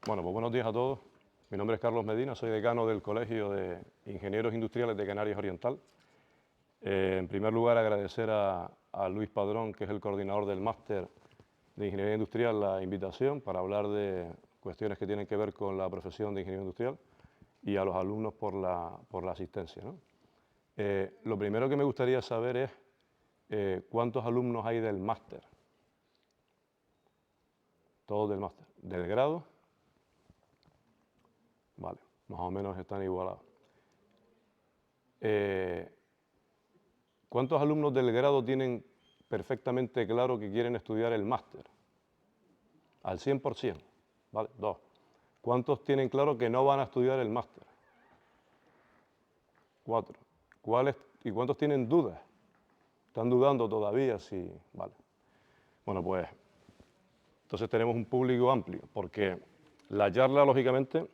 Bueno, pues buenos días a todos. Mi nombre es Carlos Medina, soy decano del Colegio de Ingenieros Industriales de Canarias Oriental. En primer lugar, agradecer a Luis Padrón, que es el coordinador del máster de Ingeniería Industrial, la invitación para hablar de cuestiones que tienen que ver con la profesión de ingeniero industrial, y a los alumnos por la asistencia, ¿no? Lo primero que me gustaría saber es cuántos alumnos hay del máster. Todos del máster. ¿Del grado? Vale, más o menos están igualados. ¿Cuántos alumnos del grado tienen perfectamente claro que quieren estudiar el máster? Al 100%, ¿vale? 2. ¿Cuántos tienen claro que no van a estudiar el máster? 4. ¿Y cuántos tienen dudas? ¿Están dudando todavía? Sí, vale. Bueno, pues entonces tenemos un público amplio, porque la charla, lógicamente,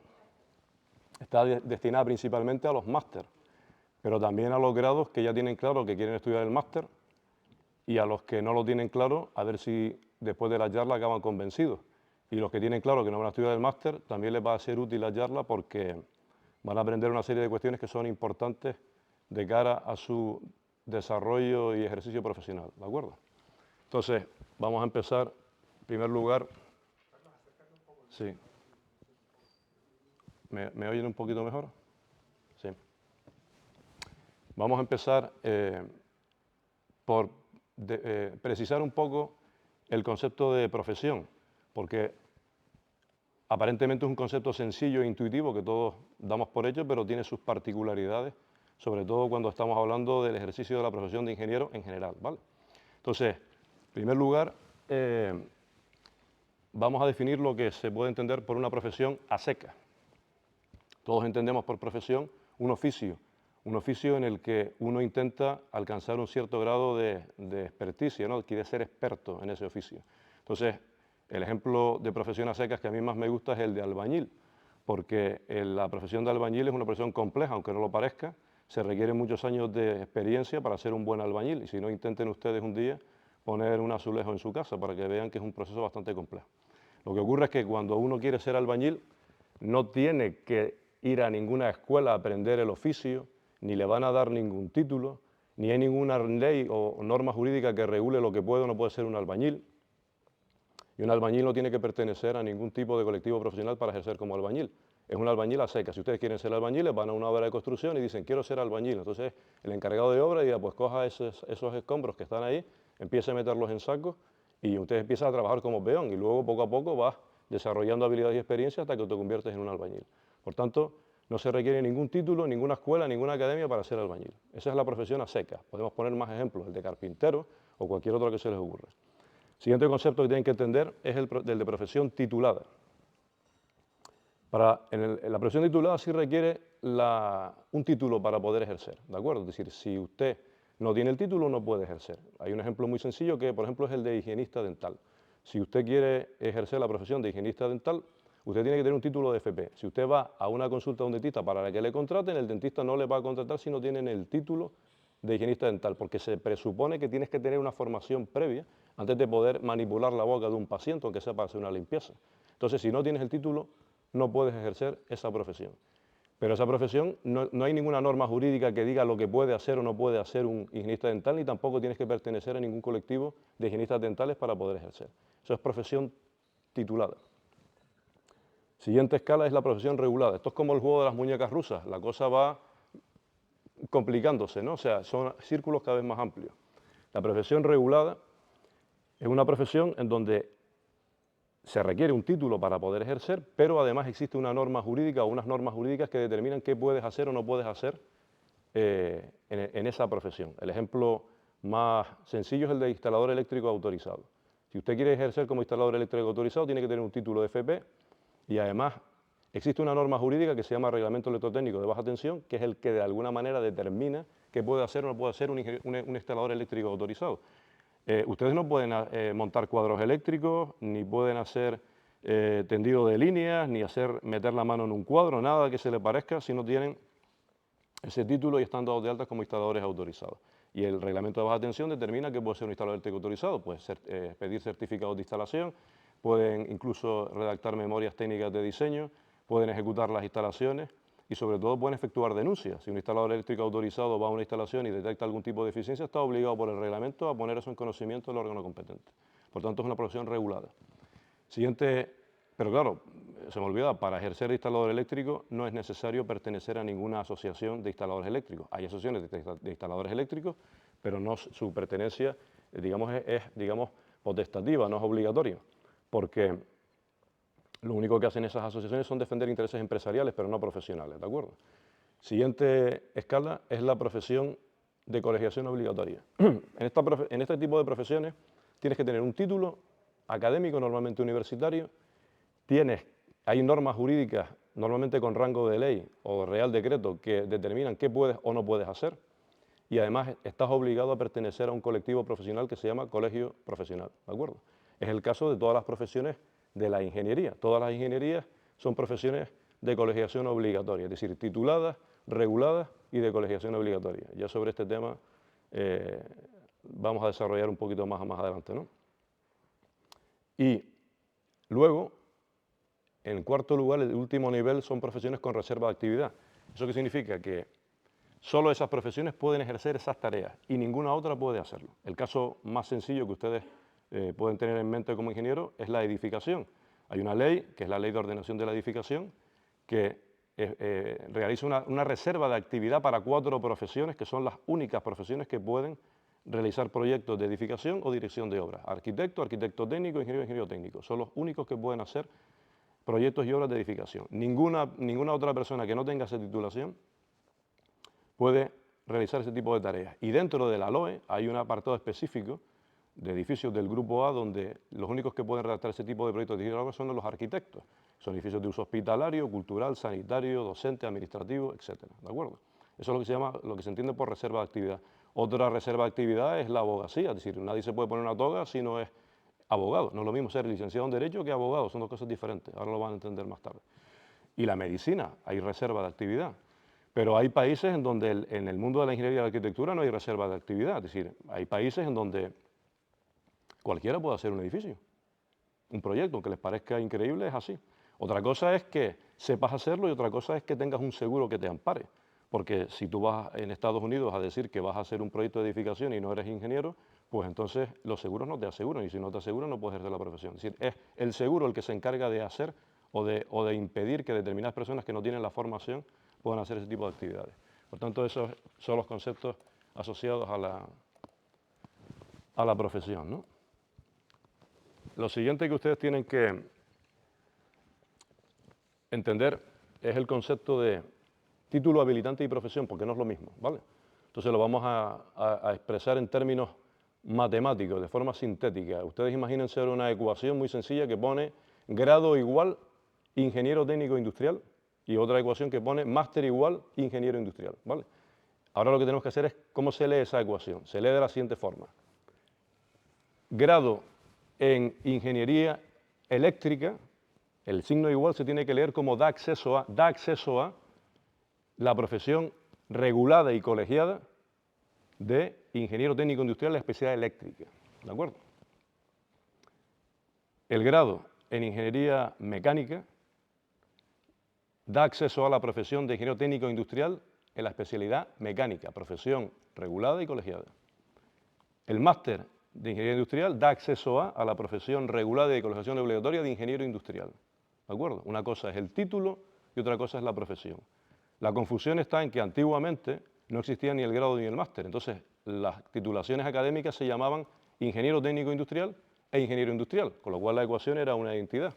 está destinada principalmente a los máster, pero también a los grados que ya tienen claro que quieren estudiar el máster, y a los que no lo tienen claro, a ver si después de la charla acaban convencidos. Y los que tienen claro que no van a estudiar el máster, también les va a ser útil la charla porque van a aprender una serie de cuestiones que son importantes de cara a su desarrollo y ejercicio profesional, ¿de acuerdo? Entonces, vamos a empezar, en primer lugar. Sí. ¿Me oyen un poquito mejor? Sí. Vamos a empezar por precisar un poco el concepto de profesión, porque aparentemente es un concepto sencillo e intuitivo que todos damos por hecho, pero tiene sus particularidades, sobre todo cuando estamos hablando del ejercicio de la profesión de ingeniero en general, ¿vale? Entonces, en primer lugar, vamos a definir lo que se puede entender por una profesión a secas. Todos entendemos por profesión un oficio en el que uno intenta alcanzar un cierto grado de experticia, ¿no? Quiere ser experto en ese oficio. Entonces, el ejemplo de profesión a secas que a mí más me gusta es el de albañil, porque la profesión de albañil es una profesión compleja, aunque no lo parezca. Se requieren muchos años de experiencia para ser un buen albañil, y si no, intenten ustedes un día poner un azulejo en su casa para que vean que es un proceso bastante complejo. Lo que ocurre es que cuando uno quiere ser albañil, no tiene que ir a ninguna escuela a aprender el oficio, ni le van a dar ningún título, ni hay ninguna ley o norma jurídica que regule lo que puede o no puede ser un albañil. Y un albañil no tiene que pertenecer a ningún tipo de colectivo profesional para ejercer como albañil. Es un albañil a secas. Si ustedes quieren ser albañiles, van a una obra de construcción y dicen, quiero ser albañil. Entonces, el encargado de obra dirá, pues coja esos escombros que están ahí, empiece a meterlos en sacos y usted empieza a trabajar como peón, y luego poco a poco vas desarrollando habilidades y experiencia hasta que te conviertes en un albañil. Por tanto, no se requiere ningún título, ninguna escuela, ninguna academia para ser albañil. Esa es la profesión a secas. Podemos poner más ejemplos, el de carpintero o cualquier otro que se les ocurra. Siguiente concepto que tienen que entender es el de profesión titulada. En la profesión titulada sí requiere un título para poder ejercer, ¿de acuerdo? Es decir, si usted no tiene el título, no puede ejercer. Hay un ejemplo muy sencillo que, por ejemplo, es el de higienista dental. Si usted quiere ejercer la profesión de higienista dental, usted tiene que tener un título de FP. Si usted va a una consulta a un dentista para la que le contraten, el dentista no le va a contratar si no tienen el título de higienista dental, porque se presupone que tienes que tener una formación previa antes de poder manipular la boca de un paciente, aunque sea para hacer una limpieza. Entonces, si no tienes el título, no puedes ejercer esa profesión. Pero esa profesión no hay ninguna norma jurídica que diga lo que puede hacer o no puede hacer un higienista dental, ni tampoco tienes que pertenecer a ningún colectivo de higienistas dentales para poder ejercer. Eso es profesión titulada. Siguiente escala es la profesión regulada. Esto es como el juego de las muñecas rusas. La cosa va complicándose, ¿no? O sea, son círculos cada vez más amplios. La profesión regulada es una profesión en donde se requiere un título para poder ejercer, pero además existe una norma jurídica o unas normas jurídicas que determinan qué puedes hacer o no puedes hacer en esa profesión. El ejemplo más sencillo es el de instalador eléctrico autorizado. Si usted quiere ejercer como instalador eléctrico autorizado, tiene que tener un título de FP, y además existe una norma jurídica que se llama Reglamento Electrotécnico de Baja Tensión, que es el que de alguna manera determina qué puede hacer o no puede hacer un instalador eléctrico autorizado. Ustedes no pueden montar cuadros eléctricos, ni pueden hacer tendido de líneas, ni meter la mano en un cuadro, nada que se le parezca si no tienen ese título y están dados de alta como instaladores autorizados. Y el reglamento de baja tensión determina que puede ser un instalador eléctrico autorizado, puede pedir certificados de instalación, pueden incluso redactar memorias técnicas de diseño, pueden ejecutar las instalaciones y sobre todo pueden efectuar denuncias. Si un instalador eléctrico autorizado va a una instalación y detecta algún tipo de deficiencia, está obligado por el reglamento a poner eso en conocimiento del órgano competente. Por tanto, es una profesión regulada. Siguiente, pero claro, se me olvidaba, para ejercer de instalador eléctrico no es necesario pertenecer a ninguna asociación de instaladores eléctricos. Hay asociaciones de instaladores eléctricos, pero no, su pertenencia, digamos, es potestativa, no es obligatoria, porque lo único que hacen esas asociaciones son defender intereses empresariales, pero no profesionales, ¿de acuerdo? Siguiente escala es la profesión de colegiación obligatoria. En este tipo de profesiones tienes que tener un título académico, normalmente universitario, hay normas jurídicas, normalmente con rango de ley o real decreto, que determinan qué puedes o no puedes hacer, y además estás obligado a pertenecer a un colectivo profesional que se llama colegio profesional, ¿de acuerdo? Es el caso de todas las profesiones de la ingeniería. Todas las ingenierías son profesiones de colegiación obligatoria, es decir, tituladas, reguladas y de colegiación obligatoria. Ya sobre este tema vamos a desarrollar un poquito más adelante, ¿no? Y luego, en cuarto lugar, el último nivel son profesiones con reserva de actividad. ¿Eso qué significa? Que solo esas profesiones pueden ejercer esas tareas y ninguna otra puede hacerlo. El caso más sencillo que ustedes pueden tener en mente como ingeniero es la edificación. Hay una ley, que es la Ley de Ordenación de la Edificación, que realiza una reserva de actividad para 4 profesiones, que son las únicas profesiones que pueden realizar proyectos de edificación o dirección de obras. Arquitecto, arquitecto técnico, ingeniero técnico. Son los únicos que pueden hacer proyectos y obras de edificación. Ninguna otra persona que no tenga esa titulación puede realizar ese tipo de tareas. Y dentro de la LOE hay un apartado específico de edificios del Grupo A donde los únicos que pueden redactar ese tipo de proyectos de edificación son los arquitectos. Son edificios de uso hospitalario, cultural, sanitario, docente, administrativo, etcétera, ¿de acuerdo? Eso es lo que se llama, lo que se entiende por reserva de actividad. Otra reserva de actividad es la abogacía, es decir, nadie se puede poner una toga si no es abogado. No es lo mismo ser licenciado en Derecho que abogado, son 2 cosas diferentes, ahora lo van a entender más tarde. Y la medicina, hay reserva de actividad. Pero hay países en donde en el mundo de la ingeniería y la arquitectura no hay reserva de actividad, es decir, hay países en donde cualquiera puede hacer un edificio, un proyecto, aunque les parezca increíble, es así. Otra cosa es que sepas hacerlo y otra cosa es que tengas un seguro que te ampare, porque si tú vas en Estados Unidos a decir que vas a hacer un proyecto de edificación y no eres ingeniero, pues entonces los seguros no te aseguran y si no te aseguran no puedes ejercer la profesión. Es decir, es el seguro el que se encarga de hacer o de impedir que determinadas personas que no tienen la formación puedan hacer ese tipo de actividades. Por tanto, esos son los conceptos asociados a la profesión, ¿no? Lo siguiente que ustedes tienen que entender es el concepto de título habilitante y profesión, porque no es lo mismo, ¿vale? Entonces lo vamos a expresar en términos matemáticos, de forma sintética. Ustedes imagínense una ecuación muy sencilla que pone grado igual ingeniero técnico industrial y otra ecuación que pone máster igual ingeniero industrial, ¿vale? Ahora lo que tenemos que hacer es cómo se lee esa ecuación. Se lee de la siguiente forma. Grado en ingeniería eléctrica, el signo igual se tiene que leer como da acceso a la profesión regulada y colegiada de ingeniero técnico industrial de especialidad eléctrica, ¿de acuerdo? El grado en ingeniería mecánica da acceso a la profesión de ingeniero técnico industrial en la especialidad mecánica, profesión regulada y colegiada. El máster de ingeniería industrial da acceso a la profesión regulada y colegiación obligatoria de ingeniero industrial, ¿de acuerdo? Una cosa es el título y otra cosa es la profesión. La confusión está en que antiguamente no existía ni el grado ni el máster, entonces las titulaciones académicas se llamaban ingeniero técnico industrial e ingeniero industrial, con lo cual la ecuación era una identidad.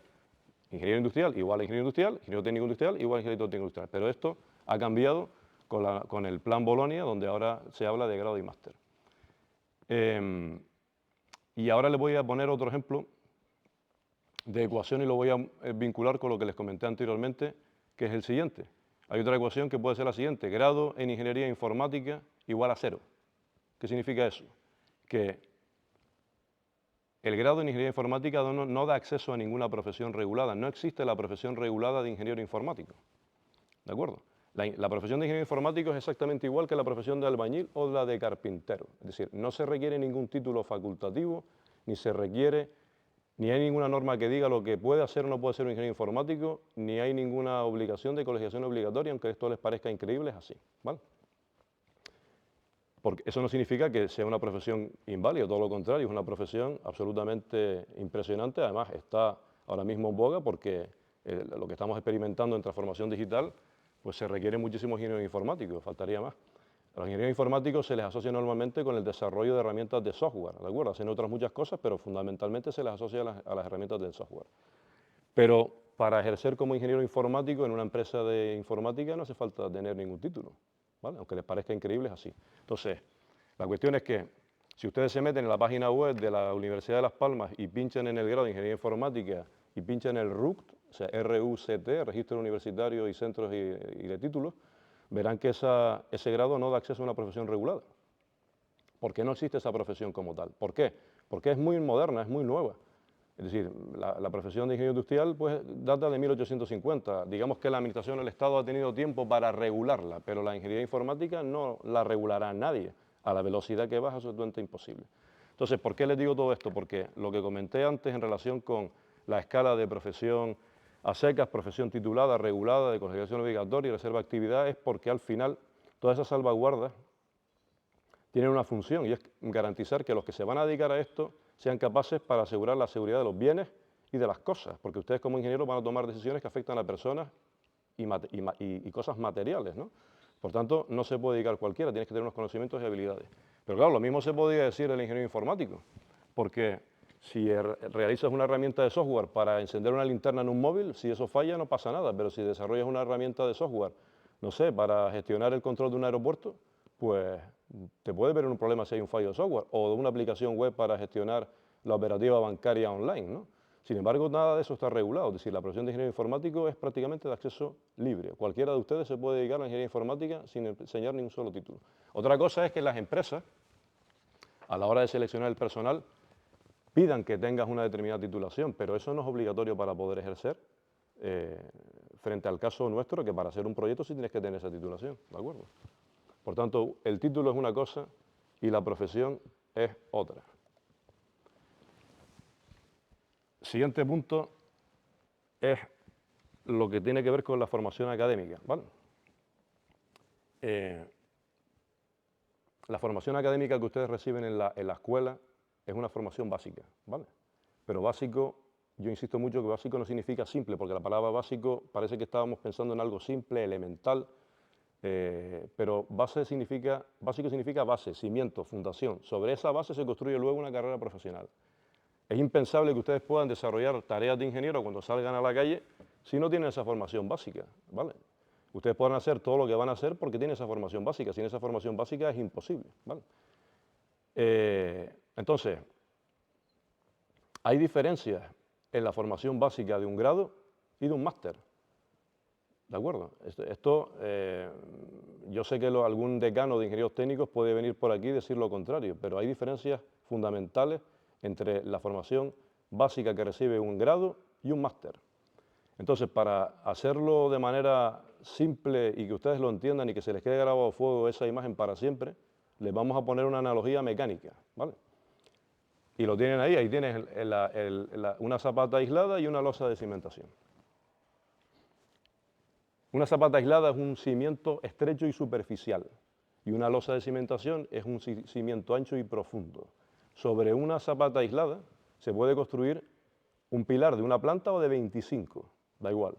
Ingeniero industrial igual a ingeniero industrial, ingeniero técnico industrial igual a ingeniero técnico industrial. Pero esto ha cambiado con el plan Bolonia, donde ahora se habla de grado y máster. Y ahora les voy a poner otro ejemplo de ecuación y lo voy a vincular con lo que les comenté anteriormente, que es el siguiente. Hay otra ecuación que puede ser la siguiente: grado en ingeniería informática igual a 0. ¿Qué significa eso? Que el grado en ingeniería informática no da acceso a ninguna profesión regulada. No existe la profesión regulada de ingeniero informático. ¿De acuerdo? La profesión de ingeniero informático es exactamente igual que la profesión de albañil o la de carpintero. Es decir, no se requiere ningún título facultativo, ni se requiere Ni hay ninguna norma que diga lo que puede hacer o no puede hacer un ingeniero informático, ni hay ninguna obligación de colegiación obligatoria, aunque esto les parezca increíble, es así, ¿vale? Porque eso no significa que sea una profesión inválida, todo lo contrario, es una profesión absolutamente impresionante, además está ahora mismo en boga porque lo que estamos experimentando en transformación digital, pues se requiere muchísimos ingenieros informáticos, faltaría más. A los ingenieros informáticos se les asocia normalmente con el desarrollo de herramientas de software, ¿de acuerdo? Hacen otras muchas cosas, pero fundamentalmente se les asocia a las herramientas del software. Pero para ejercer como ingeniero informático en una empresa de informática no hace falta tener ningún título, ¿vale? Aunque les parezca increíble, es así. Entonces, la cuestión es que si ustedes se meten en la página web de la Universidad de Las Palmas y pinchan en el grado de Ingeniería Informática y pinchan en el RUCT, o sea, RUCT, Registro Universitario y Centros y de Títulos, verán que ese grado no da acceso a una profesión regulada. ¿Por qué no existe esa profesión como tal? ¿Por qué? Porque es muy moderna, es muy nueva. Es decir, la profesión de ingeniero industrial pues, data de 1850. Digamos que la administración del Estado ha tenido tiempo para regularla, pero la ingeniería informática no la regulará nadie. A la velocidad que va es absolutamente imposible. Entonces, ¿por qué les digo todo esto? Porque lo que comenté antes en relación con la escala de profesión a secas, profesión titulada, regulada, de colegiación obligatoria y reserva de actividad, es porque al final todas esas salvaguardas tienen una función y es garantizar que los que se van a dedicar a esto sean capaces para asegurar la seguridad de los bienes y de las cosas, porque ustedes como ingenieros van a tomar decisiones que afectan a personas y cosas materiales, ¿no? Por tanto, no se puede dedicar cualquiera, tienes que tener unos conocimientos y habilidades. Pero claro, lo mismo se podría decir del ingeniero informático, porque si realizas una herramienta de software para encender una linterna en un móvil, si eso falla no pasa nada, pero si desarrollas una herramienta de software, no sé, para gestionar el control de un aeropuerto, pues te puede ver un problema si hay un fallo de software, o de una aplicación web para gestionar la operativa bancaria online, ¿no? Sin embargo, nada de eso está regulado, es decir, la profesión de ingeniero informático es prácticamente de acceso libre. Cualquiera de ustedes se puede dedicar a la ingeniería informática sin enseñar ningún solo título. Otra cosa es que las empresas, a la hora de seleccionar el personal, pidan que tengas una determinada titulación, pero eso no es obligatorio para poder ejercer, frente al caso nuestro, que para hacer un proyecto sí tienes que tener esa titulación, ¿de acuerdo? Por tanto, el título es una cosa y la profesión es otra. Siguiente punto es lo que tiene que ver con la formación académica, ¿vale? La formación académica que ustedes reciben en la escuela es una formación básica, ¿vale? Pero básico, yo insisto mucho que básico no significa simple, porque la palabra básico parece que estábamos pensando en algo simple, elemental, pero básico significa base, cimiento, fundación. Sobre esa base se construye luego una carrera profesional. Es impensable que ustedes puedan desarrollar tareas de ingeniero cuando salgan a la calle si no tienen esa formación básica, ¿vale? Ustedes podrán hacer todo lo que van a hacer porque tienen esa formación básica. Sin esa formación básica es imposible, ¿vale? Entonces, hay diferencias en la formación básica de un grado y de un máster, ¿de acuerdo? Yo sé que algún decano de ingenieros técnicos puede venir por aquí y decir lo contrario, pero hay diferencias fundamentales entre la formación básica que recibe un grado y un máster. Entonces, para hacerlo de manera simple y que ustedes lo entiendan y que se les quede grabado a fuego esa imagen para siempre, les vamos a poner una analogía mecánica, ¿vale? Y lo tienen ahí tienes una zapata aislada y una losa de cimentación. Una zapata aislada es un cimiento estrecho y superficial, y una losa de cimentación es un cimiento ancho y profundo. Sobre una zapata aislada se puede construir un pilar de una planta o de 25, da igual.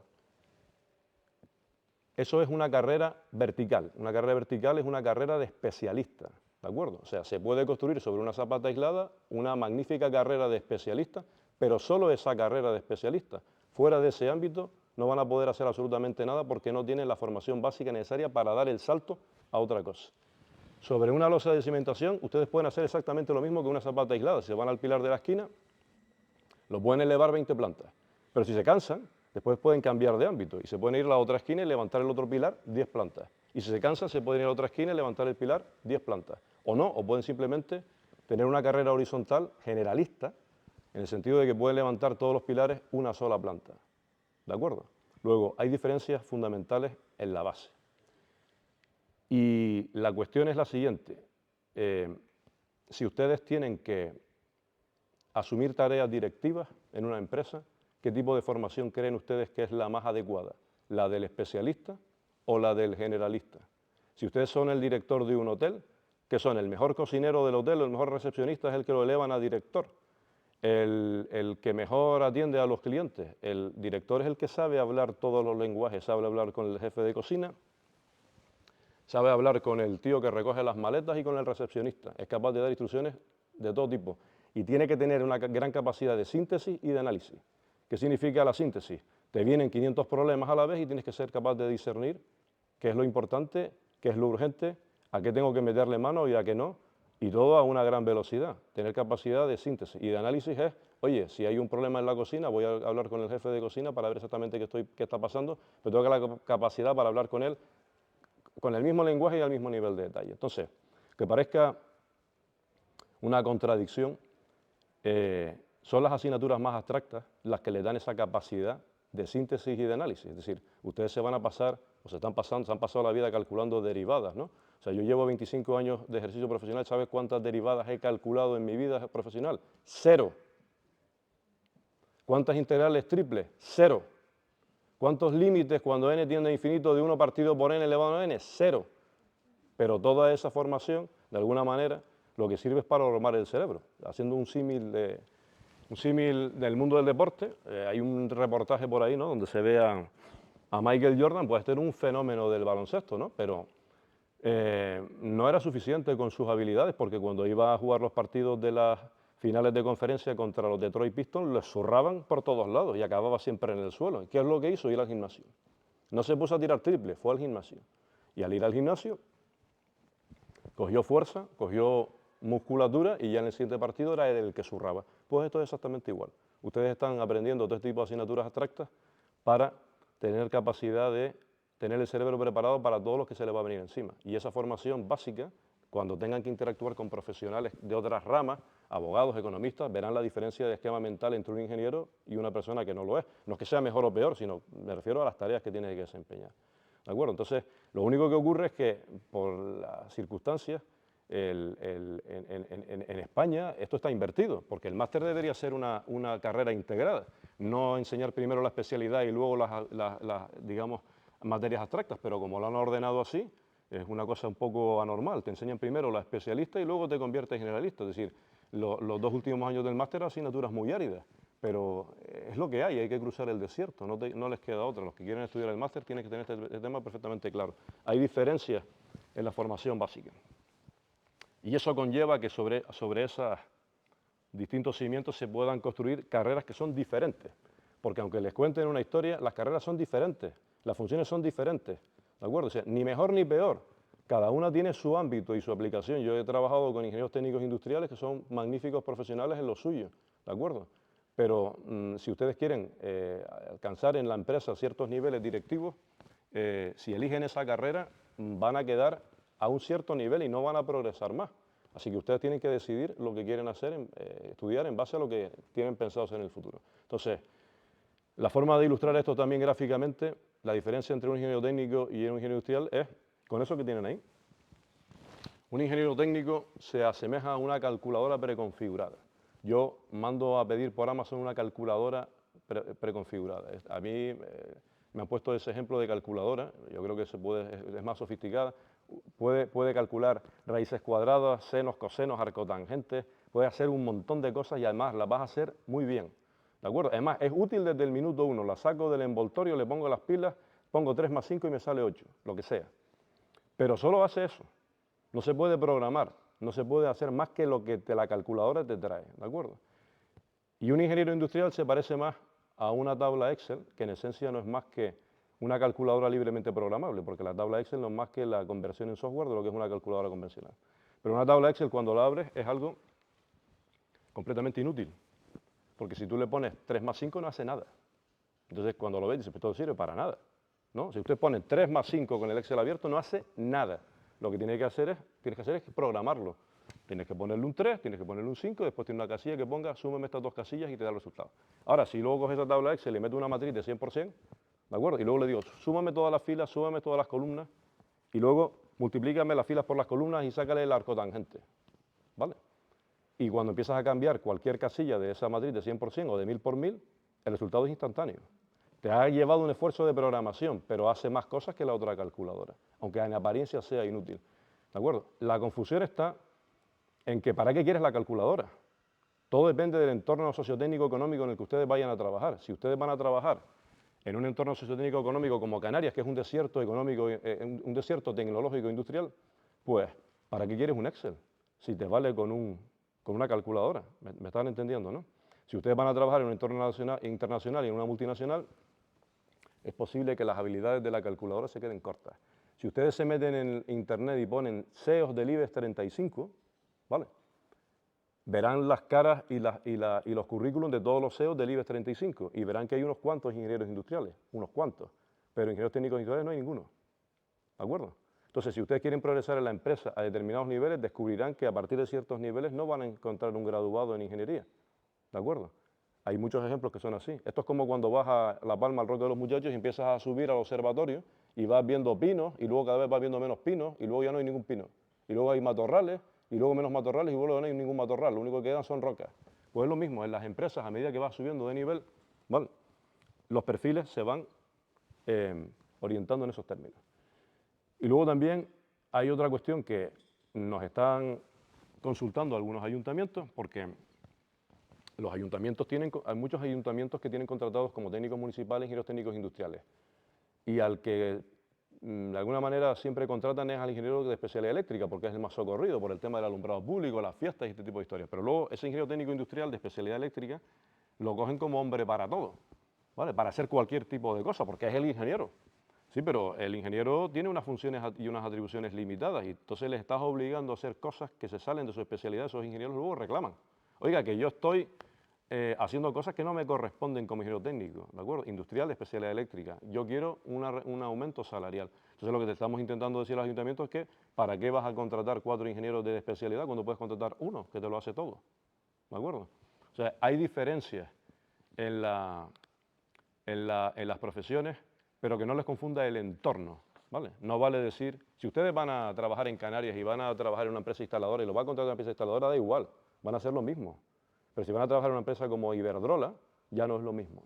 Eso es una carrera vertical. Una carrera vertical es una carrera de especialista, ¿de acuerdo? O sea, se puede construir sobre una zapata aislada una magnífica carrera de especialista, pero solo esa carrera de especialista. Fuera de ese ámbito no van a poder hacer absolutamente nada porque no tienen la formación básica necesaria para dar el salto a otra cosa. Sobre una losa de cimentación, ustedes pueden hacer exactamente lo mismo que una zapata aislada. Si se van al pilar de la esquina, lo pueden elevar 20 plantas. Pero si se cansan, después pueden cambiar de ámbito y se pueden ir a la otra esquina y levantar el otro pilar 10 plantas. Y si se cansan, se pueden ir a la otra esquina y levantar el pilar 10 plantas. O no, o pueden simplemente tener una carrera horizontal generalista, en el sentido de que pueden levantar todos los pilares una sola planta. ¿De acuerdo? Luego, hay diferencias fundamentales en la base. Y la cuestión es la siguiente. Si ustedes tienen que asumir tareas directivas en una empresa, ¿qué tipo de formación creen ustedes que es la más adecuada? ¿La del especialista o la del generalista? Si ustedes son el director de un hotel, ¿qué son? ¿El mejor cocinero del hotel o el mejor recepcionista es el que lo elevan a director? El que mejor atiende a los clientes. El director es el que sabe hablar todos los lenguajes, sabe hablar con el jefe de cocina, sabe hablar con el tío que recoge las maletas y con el recepcionista. Es capaz de dar instrucciones de todo tipo y tiene que tener una gran capacidad de síntesis y de análisis. ¿Qué significa la síntesis? Te vienen 500 problemas a la vez y tienes que ser capaz de discernir qué es lo importante, qué es lo urgente, a qué tengo que meterle mano y a qué no, y todo a una gran velocidad. Tener capacidad de síntesis y de análisis es, oye, si hay un problema en la cocina, voy a hablar con el jefe de cocina para ver exactamente qué está pasando, pero tengo la capacidad para hablar con él con el mismo lenguaje y al mismo nivel de detalle. Entonces, que parezca una contradicción, son las asignaturas más abstractas las que le dan esa capacidad de síntesis y de análisis. Es decir, ustedes se van a pasar, o se han pasado la vida calculando derivadas, ¿no? O sea, yo llevo 25 años de ejercicio profesional, ¿sabes cuántas derivadas he calculado en mi vida profesional? 0. ¿Cuántas integrales triples? 0. ¿Cuántos límites cuando n tiende a infinito de 1 partido por n elevado a n? 0. Pero toda esa formación, de alguna manera, lo que sirve es para formar el cerebro. Haciendo un símil del mundo del deporte, hay un reportaje por ahí, ¿no?, donde se ve a Michael Jordan, pues este era un fenómeno del baloncesto, ¿no? Pero no era suficiente con sus habilidades, porque cuando iba a jugar los partidos de las finales de conferencia contra los Detroit Pistons, les zurraban por todos lados y acababa siempre en el suelo. ¿Qué es lo que hizo? Ir al gimnasio. No se puso a tirar triple, fue al gimnasio. Y al ir al gimnasio, cogió fuerza, cogió musculatura y ya en el siguiente partido era él el que zurraba. Pues esto es exactamente igual. Ustedes están aprendiendo todo este tipo de asignaturas abstractas para tener capacidad de tener el cerebro preparado para todo lo que se les va a venir encima. Y esa formación básica, cuando tengan que interactuar con profesionales de otras ramas, abogados, economistas, verán la diferencia de esquema mental entre un ingeniero y una persona que no lo es. No es que sea mejor o peor, sino me refiero a las tareas que tiene que desempeñar. ¿De acuerdo? Entonces, lo único que ocurre es que por las circunstancias, en España esto está invertido, porque el máster debería ser una carrera integrada, no enseñar primero la especialidad y luego digamos, materias abstractas, pero como lo han ordenado así, es una cosa un poco anormal. Te enseñan primero la especialista y luego te conviertes en generalista. Es decir, los 2 últimos años del máster asignaturas muy áridas, pero es lo que hay que cruzar el desierto, no les queda otra. Los que quieren estudiar el máster tienen que tener este tema perfectamente claro. Hay diferencias en la formación básica. Y eso conlleva que sobre esos distintos cimientos se puedan construir carreras que son diferentes. Porque aunque les cuenten una historia, las carreras son diferentes, las funciones son diferentes, ¿de acuerdo? O sea, ni mejor ni peor, cada una tiene su ámbito y su aplicación. Yo he trabajado con ingenieros técnicos industriales que son magníficos profesionales en lo suyo, ¿de acuerdo? Pero si ustedes quieren alcanzar en la empresa ciertos niveles directivos, si eligen esa carrera, van a quedar a un cierto nivel y no van a progresar más. Así que ustedes tienen que decidir lo que quieren hacer, estudiar en base a lo que tienen pensado hacer en el futuro. Entonces, la forma de ilustrar esto también gráficamente, la diferencia entre un ingeniero técnico y un ingeniero industrial es con eso que tienen ahí. Un ingeniero técnico se asemeja a una calculadora preconfigurada. Yo mando a pedir por Amazon una calculadora preconfigurada. A mí me han puesto ese ejemplo de calculadora, yo creo que es más sofisticada. Puede calcular raíces cuadradas, senos, cosenos, arcotangentes, puede hacer un montón de cosas y además las vas a hacer muy bien. ¿De acuerdo? Además, es útil desde el minuto 1. La saco del envoltorio, le pongo las pilas, pongo 3 más 5 y me sale 8, lo que sea. Pero solo hace eso. No se puede programar, no se puede hacer más que lo que la calculadora te trae, ¿de acuerdo? Y un ingeniero industrial se parece más a una tabla Excel, que en esencia no es más que una calculadora libremente programable, porque la tabla Excel no es más que la conversión en software de lo que es una calculadora convencional. Pero una tabla Excel, cuando la abres, es algo completamente inútil, porque si tú le pones 3 más 5 no hace nada. Entonces, cuando lo ves, dices, pues todo sirve para nada, ¿no? Si usted pone 3 más 5 con el Excel abierto, no hace nada. Lo que tienes que hacer es programarlo. Tienes que ponerle un 3, tienes que ponerle un 5, después tiene una casilla que ponga, súmeme estas 2 casillas y te da el resultado. Ahora, si luego coges esa tabla Excel y le metes una matriz de 100%, ¿de acuerdo? Y luego le digo, súmame todas las filas, súmame todas las columnas, y luego multiplícame las filas por las columnas y sácale el arcotangente, ¿vale? Y cuando empiezas a cambiar cualquier casilla de esa matriz de 100% o de 1000 por 1000, el resultado es instantáneo. Te ha llevado un esfuerzo de programación, pero hace más cosas que la otra calculadora, aunque en apariencia sea inútil. ¿De acuerdo? La confusión está en que ¿para qué quieres la calculadora? Todo depende del entorno sociotécnico económico en el que ustedes vayan a trabajar. Si ustedes van a trabajar en un entorno sociotécnico económico como Canarias, que es un desierto económico, un desierto tecnológico industrial, pues ¿para qué quieres un Excel? Si te vale con una calculadora. ¿Me están entendiendo, no? Si ustedes van a trabajar en un entorno internacional y en una multinacional, es posible que las habilidades de la calculadora se queden cortas. Si ustedes se meten en internet y ponen CEOs del IBEX 35, ¿vale? Verán las caras y los currículums de todos los CEOs del IBEX 35 y verán que hay unos cuantos ingenieros industriales, unos cuantos, pero ingenieros técnicos industriales no hay ninguno. ¿De acuerdo? Entonces, si ustedes quieren progresar en la empresa a determinados niveles, descubrirán que a partir de ciertos niveles no van a encontrar un graduado en ingeniería. ¿De acuerdo? Hay muchos ejemplos que son así. Esto es como cuando vas a La Palma al Roque de los Muchachos y empiezas a subir al observatorio y vas viendo pinos y luego cada vez vas viendo menos pinos y luego ya no hay ningún pino. Y luego hay matorrales y luego menos matorrales y luego no hay ningún matorral. Lo único que quedan son rocas. Pues es lo mismo en las empresas, a medida que vas subiendo de nivel, ¿vale? Los perfiles se van orientando en esos términos. Y luego también hay otra cuestión que nos están consultando algunos ayuntamientos, porque los ayuntamientos hay muchos ayuntamientos que tienen contratados como técnicos municipales, ingenieros técnicos industriales. Y al que de alguna manera siempre contratan es al ingeniero de especialidad eléctrica, porque es el más socorrido por el tema del alumbrado público, las fiestas y este tipo de historias. Pero luego ese ingeniero técnico industrial de especialidad eléctrica lo cogen como hombre para todo, ¿vale? Para hacer cualquier tipo de cosa, porque es el ingeniero. Sí, pero el ingeniero tiene unas funciones y unas atribuciones limitadas y entonces les estás obligando a hacer cosas que se salen de su especialidad. Esos ingenieros luego reclaman. Oiga, que yo estoy haciendo cosas que no me corresponden como ingeniero técnico, ¿de acuerdo? Industrial, de especialidad eléctrica. Yo quiero un aumento salarial. Entonces lo que te estamos intentando decir a los ayuntamientos es que ¿para qué vas a contratar 4 ingenieros de especialidad cuando puedes contratar uno que te lo hace todo? ¿De acuerdo? O sea, hay diferencias en las profesiones, pero que no les confunda el entorno, ¿vale? No vale decir, si ustedes van a trabajar en Canarias y van a trabajar en una empresa instaladora y lo va a contratar una empresa instaladora, da igual, van a hacer lo mismo. Pero si van a trabajar en una empresa como Iberdrola, ya no es lo mismo,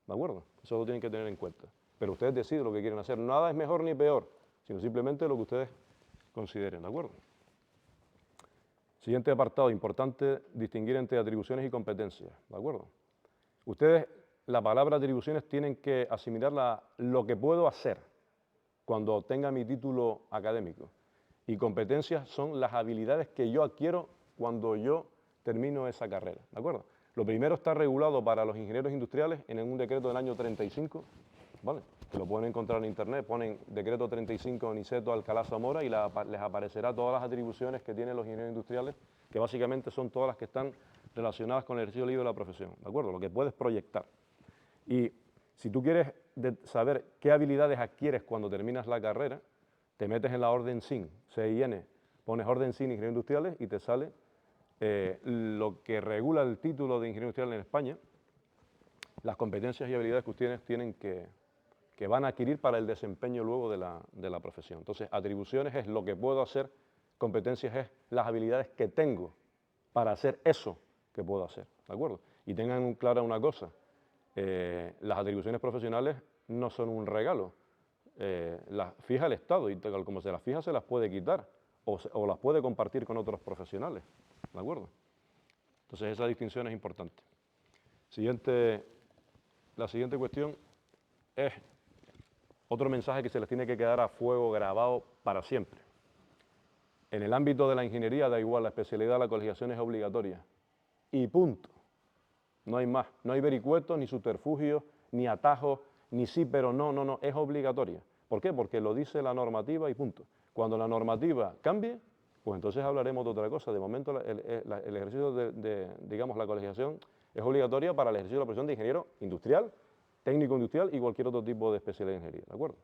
¿de acuerdo? Eso lo tienen que tener en cuenta. Pero ustedes deciden lo que quieren hacer. Nada es mejor ni peor, sino simplemente lo que ustedes consideren, ¿de acuerdo? Siguiente apartado, importante distinguir entre atribuciones y competencias, ¿de acuerdo? Ustedes, la palabra atribuciones tienen que asimilarla lo que puedo hacer cuando tenga mi título académico. Y competencias son las habilidades que yo adquiero cuando yo termino esa carrera, ¿de acuerdo? Lo primero está regulado para los ingenieros industriales en un decreto del año 35, ¿vale? Que lo pueden encontrar en internet, ponen decreto 35 Niceto Alcalá Zamora y les aparecerá todas las atribuciones que tienen los ingenieros industriales, que básicamente son todas las que están relacionadas con el ejercicio libre de la profesión, ¿de acuerdo? Lo que puedes proyectar. Y si tú quieres saber qué habilidades adquieres cuando terminas la carrera, te metes en la orden SIN, CIN, pones orden SIN Ingenieros Industriales y te sale lo que regula el título de ingeniero industrial en España, las competencias y habilidades que ustedes tienen que van a adquirir para el desempeño luego de la profesión. Entonces, atribuciones es lo que puedo hacer, competencias es las habilidades que tengo para hacer eso que puedo hacer, ¿de acuerdo? Y tengan clara una cosa, las atribuciones profesionales no son un regalo, las fija el Estado y como se las fija se las puede quitar o las puede compartir con otros profesionales, ¿de acuerdo? Entonces esa distinción es importante. La siguiente cuestión es otro mensaje que se les tiene que quedar a fuego grabado para siempre. En el ámbito de la ingeniería da igual, la especialidad, la colegiación es obligatoria y punto. No hay más, no hay vericuetos, ni subterfugios, ni atajos, ni sí, pero no, es obligatoria. ¿Por qué? Porque lo dice la normativa y punto. Cuando la normativa cambie, pues entonces hablaremos de otra cosa. De momento el ejercicio digamos, la colegiación es obligatoria para el ejercicio de la profesión de ingeniero industrial, técnico industrial y cualquier otro tipo de especialidad de ingeniería, ¿de acuerdo?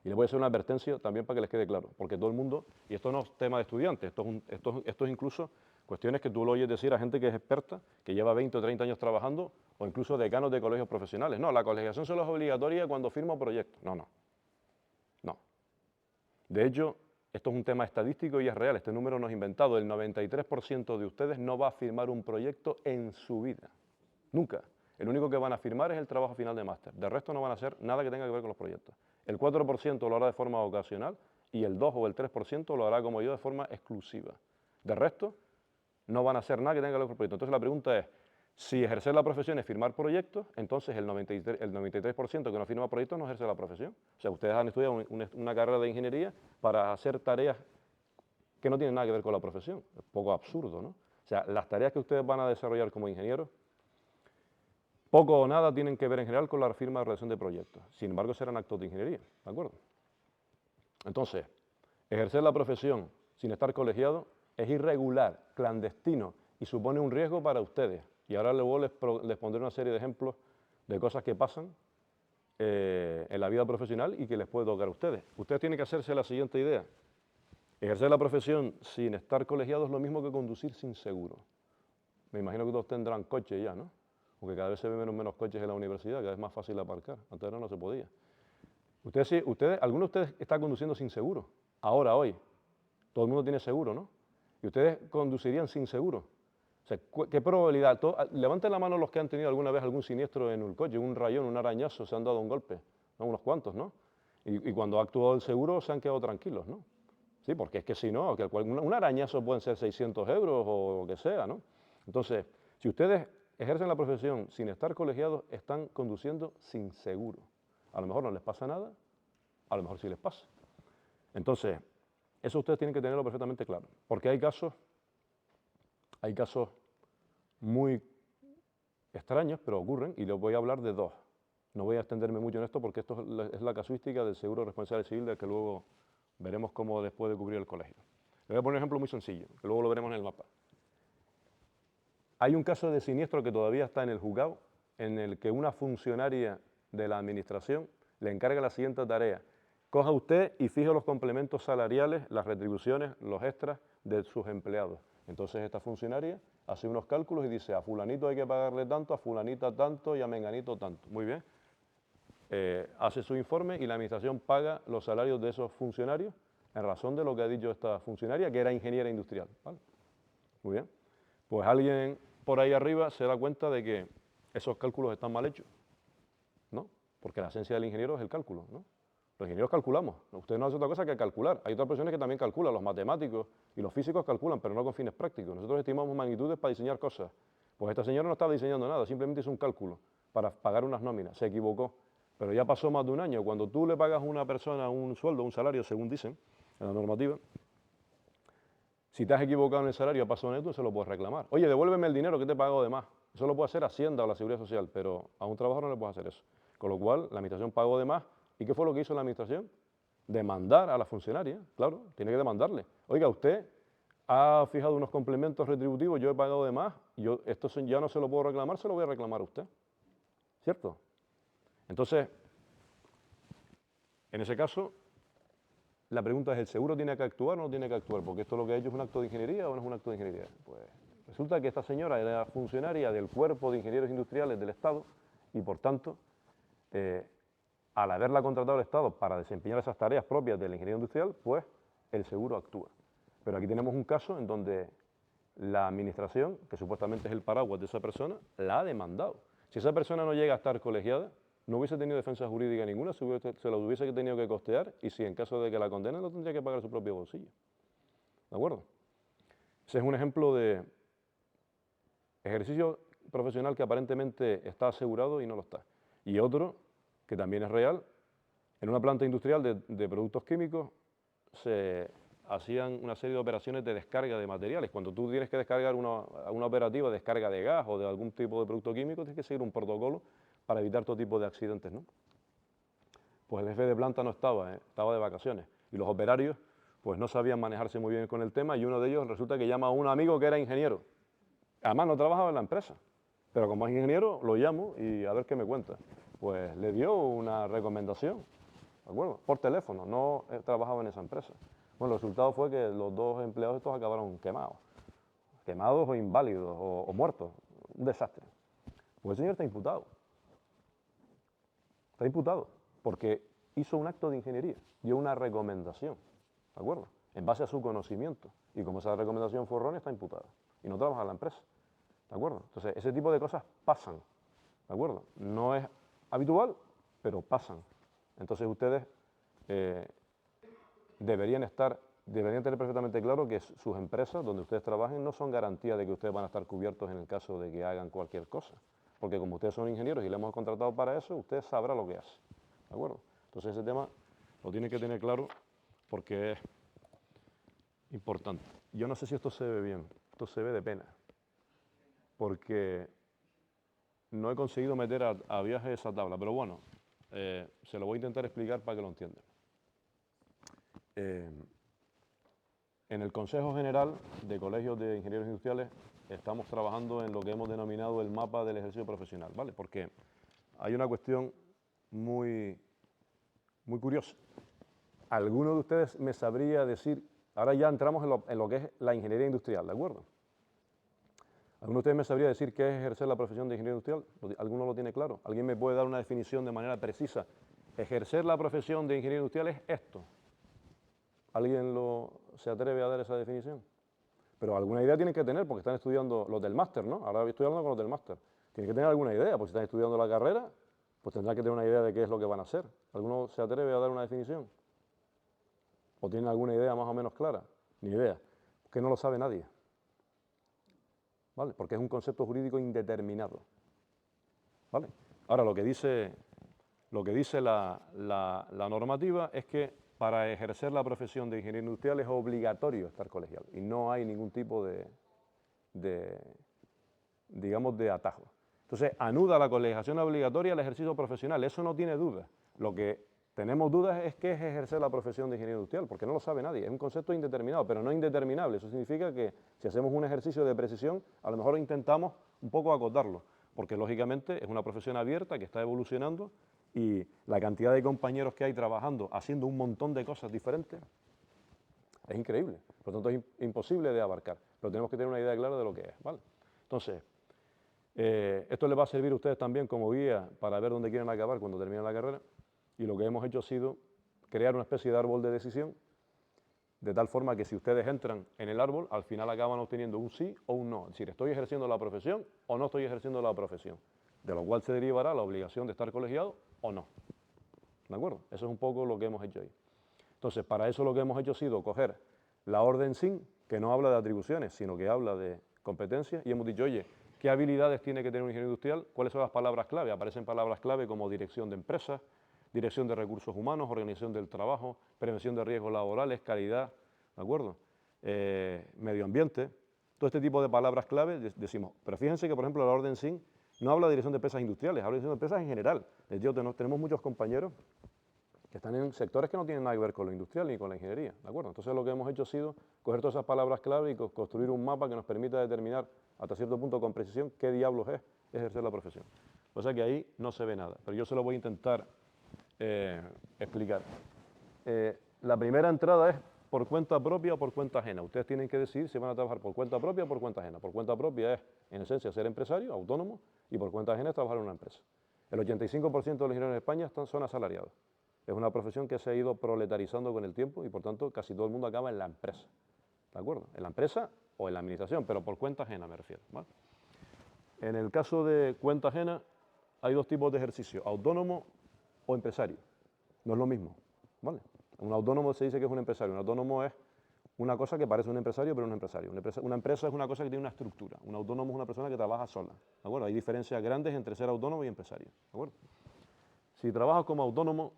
Y les voy a hacer una advertencia también para que les quede claro, porque todo el mundo, y esto no es tema de estudiantes, esto es incluso cuestiones que tú lo oyes decir a gente que es experta, que lleva 20 o 30 años trabajando, o incluso decanos de colegios profesionales. No, la colegiación solo es obligatoria cuando firmo proyectos. No. De hecho, esto es un tema estadístico y es real, este número no es inventado, el 93% de ustedes no va a firmar un proyecto en su vida, nunca. El único que van a firmar es el trabajo final de máster, de resto no van a hacer nada que tenga que ver con los proyectos. El 4% lo hará de forma ocasional y el 2 o el 3% lo hará como yo de forma exclusiva. De resto, no van a hacer nada que tenga que ver con los proyectos. Entonces la pregunta es, si ejercer la profesión es firmar proyectos, entonces el 93% que no firma proyectos no ejerce la profesión. O sea, ustedes han estudiado una carrera de ingeniería para hacer tareas que no tienen nada que ver con la profesión. Es un poco absurdo, ¿no? O sea, las tareas que ustedes van a desarrollar como ingenieros, poco o nada tienen que ver en general con la firma de redacción de proyectos. Sin embargo, serán actos de ingeniería, ¿de acuerdo? Entonces, ejercer la profesión sin estar colegiado es irregular, clandestino y supone un riesgo para ustedes. Y ahora luego les pondré una serie de ejemplos de cosas que pasan en la vida profesional y que les puede tocar a ustedes. Ustedes tienen que hacerse la siguiente idea. Ejercer la profesión sin estar colegiado es lo mismo que conducir sin seguro. Me imagino que todos tendrán coche ya, ¿no? Porque cada vez se ven menos coches en la universidad, cada vez es más fácil aparcar. Antes no se podía. Algunos de ustedes están conduciendo sin seguro, ahora, hoy. Todo el mundo tiene seguro, ¿no? Y ustedes conducirían sin seguro. O sea, ¿qué probabilidad? Levanten la mano los que han tenido alguna vez algún siniestro en un coche, un rayón, un arañazo, se han dado un golpe, ¿no? Unos cuantos, ¿no? Y cuando ha actuado el seguro se han quedado tranquilos, ¿no? Sí, porque es que si no, un arañazo pueden ser 600 euros o lo que sea, ¿no? Entonces, si ustedes ejercen la profesión sin estar colegiados, están conduciendo sin seguro. A lo mejor no les pasa nada, a lo mejor sí les pasa. Entonces, eso ustedes tienen que tenerlo perfectamente claro, porque hay casos muy extraños, pero ocurren, y les voy a hablar de dos. No voy a extenderme mucho en esto porque esto es la casuística del seguro responsable civil, del que luego veremos cómo después de cubrir el colegio. Le voy a poner un ejemplo muy sencillo, que luego lo veremos en el mapa. Hay un caso de siniestro que todavía está en el juzgado, en el que una funcionaria de la administración le encarga la siguiente tarea. Coja usted y fije los complementos salariales, las retribuciones, los extras de sus empleados. Entonces esta funcionaria hace unos cálculos y dice, a fulanito hay que pagarle tanto, a fulanita tanto y a menganito tanto. Muy bien. Hace su informe y la administración paga los salarios de esos funcionarios en razón de lo que ha dicho esta funcionaria, que era ingeniera industrial. ¿Vale? Muy bien. Pues alguien por ahí arriba se da cuenta de que esos cálculos están mal hechos, ¿no? Porque la esencia del ingeniero es el cálculo, ¿no? Los ingenieros calculamos, ustedes no hacen otra cosa que calcular. Hay otras personas que también calculan, los matemáticos y los físicos calculan, pero no con fines prácticos. Nosotros estimamos magnitudes para diseñar cosas. Pues esta señora no estaba diseñando nada, simplemente hizo un cálculo para pagar unas nóminas, se equivocó. Pero ya pasó más de un año. Cuando tú le pagas a una persona un sueldo, un salario, según dicen en la normativa, si te has equivocado en el salario, ha pasado neto, se lo puedes reclamar. Oye, devuélveme el dinero que te he pagado de más. Eso lo puede hacer Hacienda o la Seguridad Social, pero a un trabajador no le puedes hacer eso. Con lo cual, la administración pagó de más. ¿Y qué fue lo que hizo la administración? Demandar a la funcionaria, claro, tiene que demandarle. Oiga, usted ha fijado unos complementos retributivos, yo he pagado de más, esto ya no se lo puedo reclamar, se lo voy a reclamar a usted. ¿Cierto? Entonces, en ese caso, la pregunta es, ¿el seguro tiene que actuar o no tiene que actuar? Porque esto lo que ha hecho es un acto de ingeniería o no es un acto de ingeniería. Pues resulta que esta señora era funcionaria del Cuerpo de Ingenieros Industriales del Estado y, por tanto, al haberla contratado el Estado para desempeñar esas tareas propias del ingeniero industrial, pues el seguro actúa. Pero aquí tenemos un caso en donde la administración, que supuestamente es el paraguas de esa persona, la ha demandado. Si esa persona no llega a estar colegiada, no hubiese tenido defensa jurídica ninguna, se lo hubiese tenido que costear y si en caso de que la condenen lo tendría que pagar su propio bolsillo. ¿De acuerdo? Ese es un ejemplo de ejercicio profesional que aparentemente está asegurado y no lo está. Y otro, que también es real, en una planta industrial de productos químicos se hacían una serie de operaciones de descarga de materiales. Cuando tú tienes que descargar una operativa de descarga de gas o de algún tipo de producto químico, tienes que seguir un protocolo para evitar todo tipo de accidentes, ¿no? Pues el jefe de planta no estaba, estaba de vacaciones. Y los operarios pues no sabían manejarse muy bien con el tema y uno de ellos resulta que llama a un amigo que era ingeniero. Además no trabajaba en la empresa, pero como es ingeniero lo llamo y a ver qué me cuenta. Pues le dio una recomendación, ¿de acuerdo? Por teléfono, no trabajaba en esa empresa. Bueno, el resultado fue que los dos empleados estos acabaron quemados o inválidos o muertos, un desastre. Pues el señor está imputado, porque hizo un acto de ingeniería, dio una recomendación, ¿de acuerdo? en base a su conocimiento. Y como esa recomendación fue errónea, está imputada y no trabaja en la empresa. ¿De acuerdo? Entonces, ese tipo de cosas pasan. ¿De acuerdo? No es habitual, pero pasan. Entonces, ustedes deberían tener perfectamente claro que sus empresas donde ustedes trabajen no son garantía de que ustedes van a estar cubiertos en el caso de que hagan cualquier cosa. Porque como ustedes son ingenieros y le hemos contratado para eso, usted sabrá lo que hace. ¿De acuerdo? Entonces ese tema lo tienen que tener claro porque es importante. Yo no sé si esto se ve bien, esto se ve de pena. Porque no he conseguido meter a viaje esa tabla, pero bueno, se lo voy a intentar explicar para que lo entiendan. En el Consejo General de Colegios de Ingenieros Industriales estamos trabajando en lo que hemos denominado el mapa del ejercicio profesional, ¿vale? Porque hay una cuestión muy curiosa. ¿Alguno de ustedes me sabría decir, ahora ya entramos en lo que es la ingeniería industrial, ¿de acuerdo? ¿Alguno de ustedes me sabría decir qué es ejercer la profesión de ingeniero industrial? ¿Alguno lo tiene claro? ¿Alguien me puede dar una definición de manera precisa? Ejercer la profesión de ingeniero industrial es esto. ¿Alguien se atreve a dar esa definición? Pero alguna idea tienen que tener, porque están estudiando los del máster, ¿no? Ahora estoy hablando con los del máster. Tienen que tener alguna idea, porque si están estudiando la carrera, pues tendrán que tener una idea de qué es lo que van a hacer. ¿Alguno se atreve a dar una definición? ¿O tienen alguna idea más o menos clara? Ni idea. Que no lo sabe nadie. ¿Vale? Porque es un concepto jurídico indeterminado. ¿Vale? Ahora, lo que dice la normativa es que para ejercer la profesión de ingeniero industrial es obligatorio estar colegiado y no hay ningún tipo digamos, de atajo. Entonces, anuda la colegiación obligatoria al ejercicio profesional, eso no tiene duda. Lo que tenemos dudas es qué es ejercer la profesión de ingeniero industrial, porque no lo sabe nadie, es un concepto indeterminado, pero no indeterminable. Eso significa que si hacemos un ejercicio de precisión, a lo mejor intentamos un poco acotarlo, porque lógicamente es una profesión abierta que está evolucionando y la cantidad de compañeros que hay trabajando, haciendo un montón de cosas diferentes, es increíble. Por lo tanto, es imposible de abarcar, pero tenemos que tener una idea clara de lo que es, ¿vale? Entonces, esto les va a servir a ustedes también como guía para ver dónde quieren acabar cuando terminen la carrera, y lo que hemos hecho ha sido crear una especie de árbol de decisión, de tal forma que si ustedes entran en el árbol, al final acaban obteniendo un sí o un no, es decir, estoy ejerciendo la profesión o no estoy ejerciendo la profesión, de lo cual se derivará la obligación de estar colegiado o no. ¿De acuerdo? Eso es un poco lo que hemos hecho ahí. Entonces, para eso lo que hemos hecho ha sido coger la orden SIN, que no habla de atribuciones, sino que habla de competencias, y hemos dicho, oye, ¿qué habilidades tiene que tener un ingeniero industrial? ¿Cuáles son las palabras clave? Aparecen palabras clave como dirección de empresas, dirección de recursos humanos, organización del trabajo, prevención de riesgos laborales, calidad, ¿de acuerdo? Medio ambiente, todo este tipo de palabras clave decimos. Pero fíjense que, por ejemplo, la orden SIN no habla de dirección de empresas industriales, habla de dirección de empresas en general. Tenemos muchos compañeros que están en sectores que no tienen nada que ver con lo industrial ni con la ingeniería, ¿de acuerdo? Entonces lo que hemos hecho ha sido coger todas esas palabras clave y construir un mapa que nos permita determinar hasta cierto punto con precisión qué diablos es ejercer la profesión. O sea que ahí no se ve nada, pero yo se lo voy a intentar explicar. La primera entrada es por cuenta propia o por cuenta ajena. Ustedes tienen que decidir si van a trabajar por cuenta propia o por cuenta ajena. Por cuenta propia es, en esencia, ser empresario, autónomo, y por cuenta ajena es trabajar en una empresa. El 85% de los ingenieros en España son asalariados. Es una profesión que se ha ido proletarizando con el tiempo y, por tanto, casi todo el mundo acaba en la empresa. ¿De acuerdo? En la empresa o en la administración, pero por cuenta ajena me refiero, ¿vale? En el caso de cuenta ajena hay dos tipos de ejercicio, autónomo o empresario. No es lo mismo, ¿vale? Un autónomo se dice que es un empresario. Un autónomo es una cosa que parece un empresario, pero no es un empresario. Una empresa es una cosa que tiene una estructura. Un autónomo es una persona que trabaja sola. ¿De acuerdo? Hay diferencias grandes entre ser autónomo y empresario. ¿De acuerdo? Si trabajas como autónomo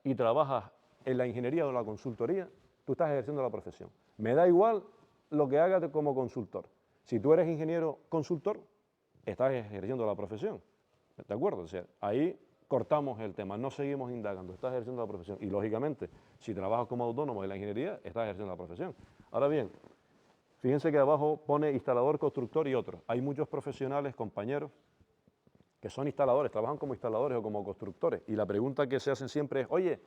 y trabajas en la ingeniería o la consultoría, tú estás ejerciendo la profesión. Me da igual lo que hagas como consultor. Si tú eres ingeniero consultor, estás ejerciendo la profesión. ¿De acuerdo? O sea, ahí cortamos el tema, no seguimos indagando, estás ejerciendo la profesión. Y lógicamente, si trabajas como autónomo en la ingeniería, estás ejerciendo la profesión. Ahora bien, fíjense que abajo pone instalador, constructor y otros. Hay muchos profesionales, compañeros, que son instaladores, trabajan como instaladores o como constructores. Y la pregunta que se hacen siempre es, oye,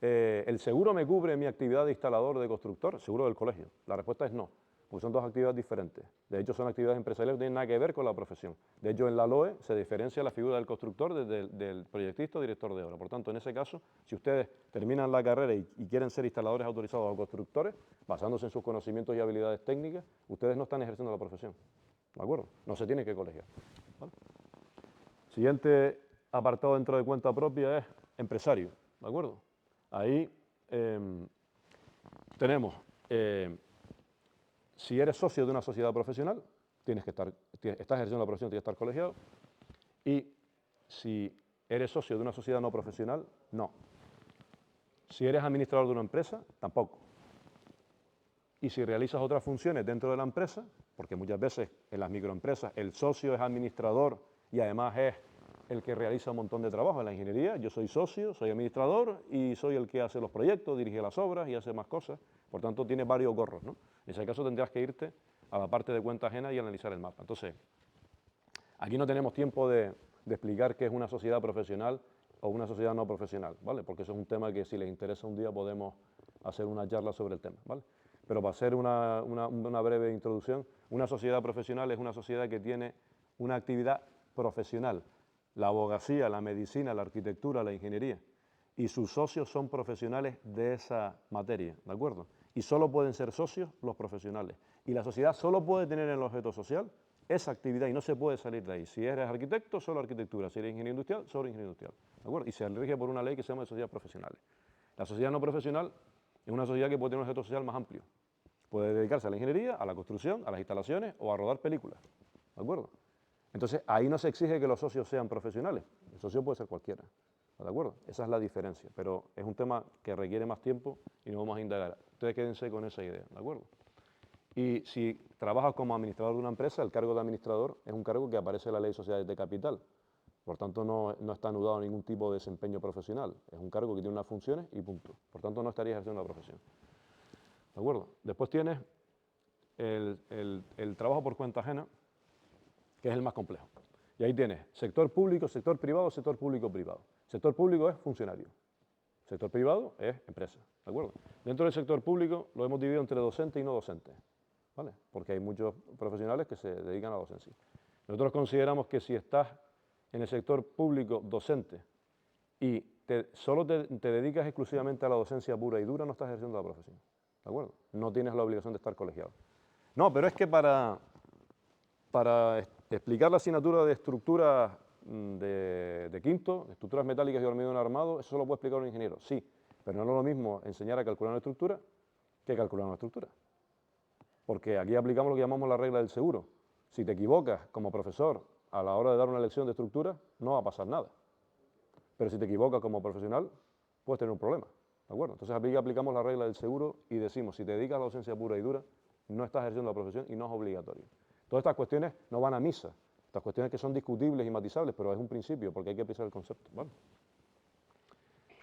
¿el seguro me cubre mi actividad de instalador o de constructor? Seguro del colegio. La respuesta es no. porque son dos actividades diferentes. De hecho, son actividades empresariales que no tienen nada que ver con la profesión. De hecho, en la LOE se diferencia la figura del constructor del proyectista o director de obra. Por tanto, en ese caso, si ustedes terminan la carrera y quieren ser instaladores autorizados o constructores, basándose en sus conocimientos y habilidades técnicas, ustedes no están ejerciendo la profesión. ¿De acuerdo? No se tienen que colegiar. ¿Vale? Siguiente apartado dentro de cuenta propia es empresario. ¿De acuerdo? Ahí tenemos... si eres socio de una sociedad profesional, estás ejerciendo la profesión, tienes que estar colegiado. Y si eres socio de una sociedad no profesional, no. Si eres administrador de una empresa, tampoco. Y si realizas otras funciones dentro de la empresa, porque muchas veces en las microempresas el socio es administrador y además es el que realiza un montón de trabajo en la ingeniería. Yo soy socio, soy administrador y soy el que hace los proyectos, dirige las obras y hace más cosas. Por tanto, tiene varios gorros, ¿no? En ese caso tendrás que irte a la parte de cuenta ajena y analizar el mapa. Entonces, aquí no tenemos tiempo de explicar qué es una sociedad profesional o una sociedad no profesional, ¿vale? Porque eso es un tema que si les interesa un día podemos hacer una charla sobre el tema, ¿vale? Pero para hacer una breve introducción, una sociedad profesional es una sociedad que tiene una actividad profesional. La abogacía, la medicina, la arquitectura, la ingeniería. Y sus socios son profesionales de esa materia, ¿de acuerdo? Y solo pueden ser socios los profesionales. Y la sociedad solo puede tener en el objeto social esa actividad y no se puede salir de ahí. Si eres arquitecto, solo arquitectura. Si eres ingeniero industrial, solo ingeniería industrial. ¿De acuerdo? Y se rige por una ley que se llama de sociedades profesionales. La sociedad no profesional es una sociedad que puede tener un objeto social más amplio. Puede dedicarse a la ingeniería, a la construcción, a las instalaciones o a rodar películas. ¿De acuerdo? Entonces, ahí no se exige que los socios sean profesionales. El socio puede ser cualquiera. ¿De acuerdo? Esa es la diferencia. Pero es un tema que requiere más tiempo y no vamos a indagar. Ustedes quédense con esa idea. ¿De acuerdo? Y si trabajas como administrador de una empresa, el cargo de administrador es un cargo que aparece en la ley de sociedades de capital. Por tanto, no está anudado a ningún tipo de desempeño profesional. Es un cargo que tiene unas funciones y punto. Por tanto, no estarías ejerciendo la profesión. ¿De acuerdo? Después tienes el trabajo por cuenta ajena, que es el más complejo. Y ahí tienes sector público, sector privado, sector público-privado. Sector público es funcionario. Sector privado es empresa. ¿De acuerdo? Dentro del sector público lo hemos dividido entre docente y no docente. ¿Vale? Porque hay muchos profesionales que se dedican a la docencia. Nosotros consideramos que si estás en el sector público docente y solo te dedicas exclusivamente a la docencia pura y dura, no estás ejerciendo la profesión. ¿De acuerdo? No tienes la obligación de estar colegiado. No, pero es que para explicar la asignatura de estructuras de quinto, de estructuras metálicas y hormigón armado, eso solo puede explicar un ingeniero. Sí, pero no es lo mismo enseñar a calcular una estructura que calcular una estructura. Porque aquí aplicamos lo que llamamos la regla del seguro. Si te equivocas como profesor a la hora de dar una lección de estructura, no va a pasar nada. Pero si te equivocas como profesional, puedes tener un problema. ¿De acuerdo? Entonces aquí aplicamos la regla del seguro y decimos, si te dedicas a la docencia pura y dura, no estás ejerciendo la profesión y no es obligatorio. Todas estas cuestiones no van a misa. Estas cuestiones que son discutibles y matizables, pero es un principio, porque hay que pensar el concepto. ¿Vale?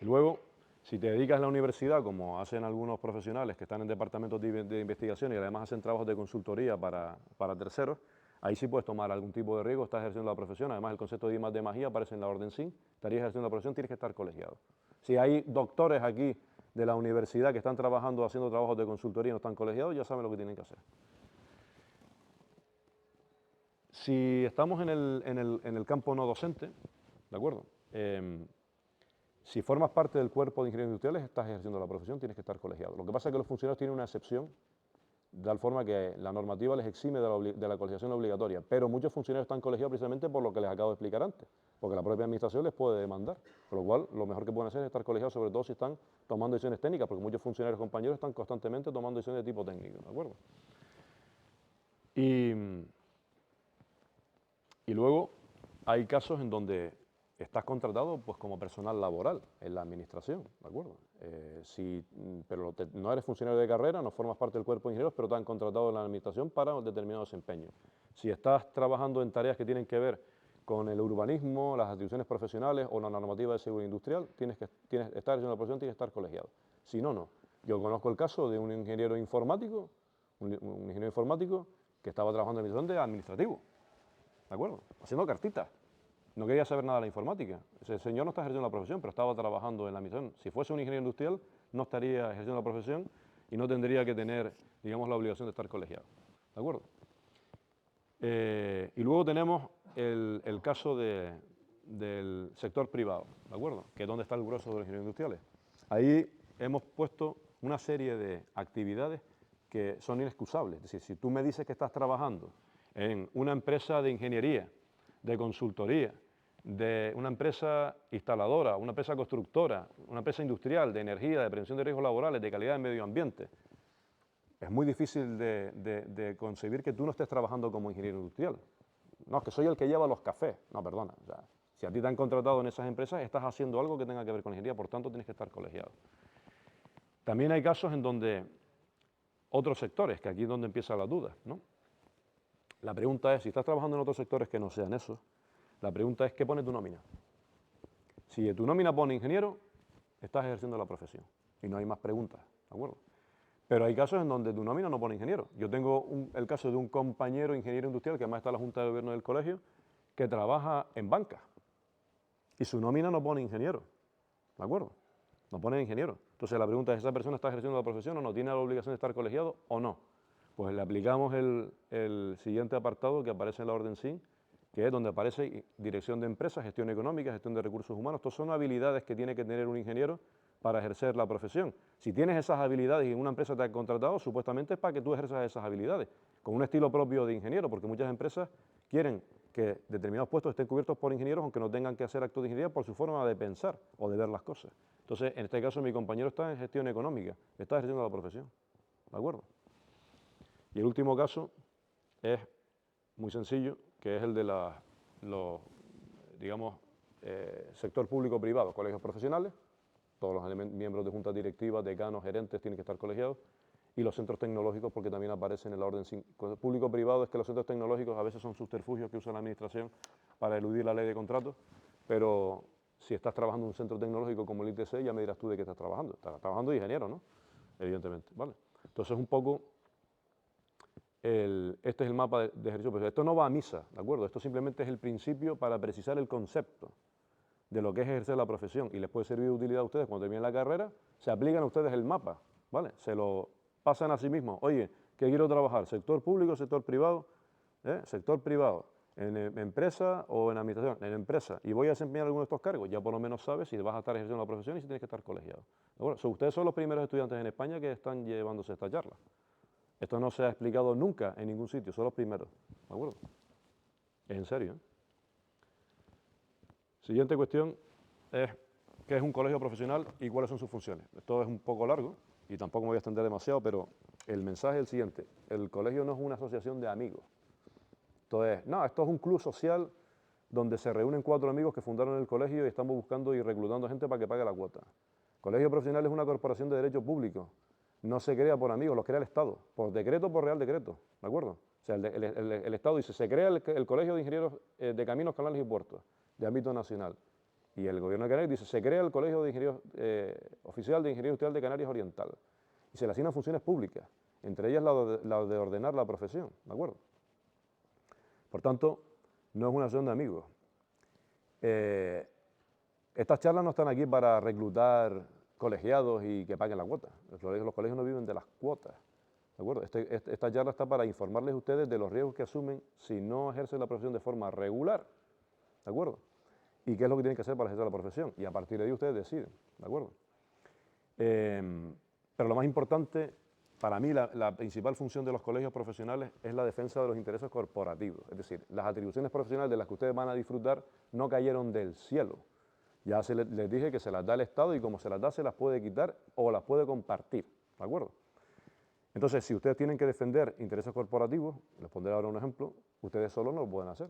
Y luego, si te dedicas a la universidad, como hacen algunos profesionales que están en departamentos de investigación y además hacen trabajos de consultoría para terceros, ahí sí puedes tomar algún tipo de riesgo, estás ejerciendo la profesión. Además, el concepto de I+D + I aparece en la orden SIN, estarías ejerciendo la profesión, tienes que estar colegiado. Si hay doctores aquí de la universidad que están trabajando, haciendo trabajos de consultoría y no están colegiados, ya saben lo que tienen que hacer. Si estamos en el campo no docente, ¿de acuerdo? Si formas parte del cuerpo de ingenieros industriales, estás ejerciendo la profesión, tienes que estar colegiado. Lo que pasa es que los funcionarios tienen una excepción, de tal forma que la normativa les exime de la colegiación obligatoria, pero muchos funcionarios están colegiados precisamente por lo que les acabo de explicar antes, porque la propia administración les puede demandar, por lo cual lo mejor que pueden hacer es estar colegiados, sobre todo si están tomando decisiones técnicas, porque muchos funcionarios compañeros están constantemente tomando decisiones de tipo técnico, ¿de acuerdo? Y luego hay casos en donde estás contratado pues, como personal laboral en la administración, ¿de acuerdo? Pero no eres funcionario de carrera, no formas parte del cuerpo de ingenieros, pero te han contratado en la administración para un determinado desempeño. Si estás trabajando en tareas que tienen que ver con el urbanismo, las atribuciones profesionales o la normativa de seguridad industrial, estás en una profesión, tienes que estar colegiado. Si no, no. Yo conozco el caso de un ingeniero informático, que estaba trabajando en la administración de administrativo, ¿de acuerdo? Haciendo cartitas. No quería saber nada de la informática. Ese señor no está ejerciendo la profesión, pero estaba trabajando en la misión. Si fuese un ingeniero industrial, no estaría ejerciendo la profesión y no tendría que tener, digamos, la obligación de estar colegiado. ¿de acuerdo? Y luego tenemos el caso del sector privado, ¿de acuerdo? Que es donde está el grueso de los ingenieros industriales. Ahí hemos puesto una serie de actividades que son inexcusables. Es decir, si tú me dices que estás trabajando en una empresa de ingeniería, de consultoría, de una empresa instaladora, una empresa constructora, una empresa industrial, de energía, de prevención de riesgos laborales, de calidad de medio ambiente, es muy difícil de concebir que tú no estés trabajando como ingeniero industrial. No, es que soy el que lleva los cafés. No, perdona. O sea, si a ti te han contratado en esas empresas, estás haciendo algo que tenga que ver con ingeniería, por tanto tienes que estar colegiado. También hay casos en donde otros sectores, que aquí es donde empieza la duda, ¿no? La pregunta es, si estás trabajando en otros sectores que no sean esos, la pregunta es, ¿qué pone tu nómina? Si tu nómina pone ingeniero, estás ejerciendo la profesión y no hay más preguntas, ¿de acuerdo? Pero hay casos en donde tu nómina no pone ingeniero. Yo tengo el caso de un compañero ingeniero industrial que además está en la Junta de Gobierno del colegio, que trabaja en banca y su nómina no pone ingeniero, ¿de acuerdo? No pone ingeniero. Entonces la pregunta es, ¿esa persona está ejerciendo la profesión o no? ¿Tiene la obligación de estar colegiado o no? Pues le aplicamos el siguiente apartado que aparece en la orden SIN, que es donde aparece dirección de empresas, gestión económica, gestión de recursos humanos. Estas son habilidades que tiene que tener un ingeniero para ejercer la profesión. Si tienes esas habilidades y en una empresa te ha contratado, supuestamente es para que tú ejerzas esas habilidades, con un estilo propio de ingeniero, porque muchas empresas quieren que determinados puestos estén cubiertos por ingenieros, aunque no tengan que hacer actos de ingeniería por su forma de pensar o de ver las cosas. Entonces, en este caso, mi compañero está en gestión económica, está ejerciendo la profesión, ¿de acuerdo? Y el último caso es muy sencillo, que es el de digamos, sector público-privado, colegios profesionales. Todos los miembros de juntas directivas, decanos, gerentes tienen que estar colegiados, y los centros tecnológicos, porque también aparecen en la orden público-privado. Es que los centros tecnológicos a veces son subterfugios que usa la administración para eludir la ley de contratos, pero si estás trabajando en un centro tecnológico como el ITC, ya me dirás tú de qué estás trabajando. Estás trabajando de ingeniero, ¿no? Evidentemente, ¿vale? Entonces, un poco, este es el mapa de ejercicio profesional. Esto no va a misa, ¿de acuerdo? Esto simplemente es el principio para precisar el concepto de lo que es ejercer la profesión, y les puede servir de utilidad a ustedes cuando terminen la carrera. Se aplican a ustedes el mapa, ¿vale? Se lo pasan a sí mismos. Oye, ¿qué quiero trabajar? ¿Sector público, sector privado? Sector privado, en empresa o en administración, en empresa, y voy a desempeñar alguno de estos cargos. Ya por lo menos sabes si vas a estar ejerciendo la profesión y si tienes que estar colegiado. Bueno, ustedes son los primeros estudiantes en España que están llevándose esta charla. Esto no se ha explicado nunca en ningún sitio, son los primeros, ¿de acuerdo? Es en serio, ¿eh? Siguiente cuestión es qué es un colegio profesional y cuáles son sus funciones. Esto es un poco largo y tampoco me voy a extender demasiado, pero el mensaje es el siguiente: el colegio no es una asociación de amigos. Entonces, no, esto es un club social donde se reúnen 4 amigos que fundaron el colegio y estamos buscando y reclutando gente para que pague la cuota. Colegio profesional es una corporación de derecho público. No se crea por amigos, los crea el Estado, por decreto o por real decreto, ¿de acuerdo? O sea, el Estado dice, se crea el Colegio de Ingenieros de Caminos, Canales y Puertos, de ámbito nacional. Y el Gobierno de Canarias dice, se crea el Colegio de Ingenieros Oficial de Ingeniería Industrial de Canarias Oriental. Y se le asignan funciones públicas, entre ellas la de ordenar la profesión, ¿de acuerdo? Por tanto, no es una asociación de amigos. Estas charlas no están aquí para reclutar colegiados y que paguen la cuota. Los colegios no viven de las cuotas, ¿de acuerdo? Esta charla está para informarles a ustedes de los riesgos que asumen si no ejercen la profesión de forma regular, ¿de acuerdo? Y qué es lo que tienen que hacer para ejercer la profesión. Y a partir de ahí ustedes deciden, ¿de acuerdo? Pero lo más importante, para mí, la principal función de los colegios profesionales es la defensa de los intereses corporativos. Es decir, las atribuciones profesionales de las que ustedes van a disfrutar no cayeron del cielo. Ya les dije que se las da el Estado y como se las da, se las puede quitar o las puede compartir, ¿de acuerdo? Entonces, si ustedes tienen que defender intereses corporativos, les pondré ahora un ejemplo, ustedes solos no lo pueden hacer,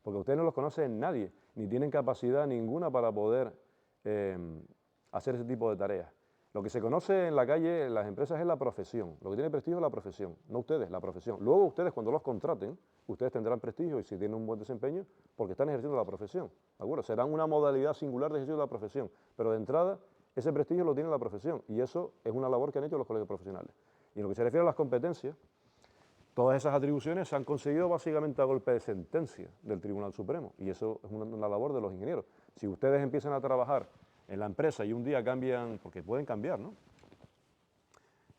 porque ustedes no los conocen nadie, ni tienen capacidad ninguna para poder hacer ese tipo de tareas. Lo que se conoce en la calle, en las empresas, es la profesión. Lo que tiene prestigio es la profesión, no ustedes, la profesión. Luego ustedes, cuando los contraten, ustedes tendrán prestigio y si tienen un buen desempeño, porque están ejerciendo la profesión, ¿de acuerdo? Serán una modalidad singular de ejercicio de la profesión, pero de entrada, ese prestigio lo tiene la profesión y eso es una labor que han hecho los colegios profesionales. Y en lo que se refiere a las competencias, todas esas atribuciones se han conseguido básicamente a golpe de sentencia del Tribunal Supremo y eso es una labor de los ingenieros. Si ustedes empiezan a trabajar en la empresa y un día cambian, porque pueden cambiar, ¿no?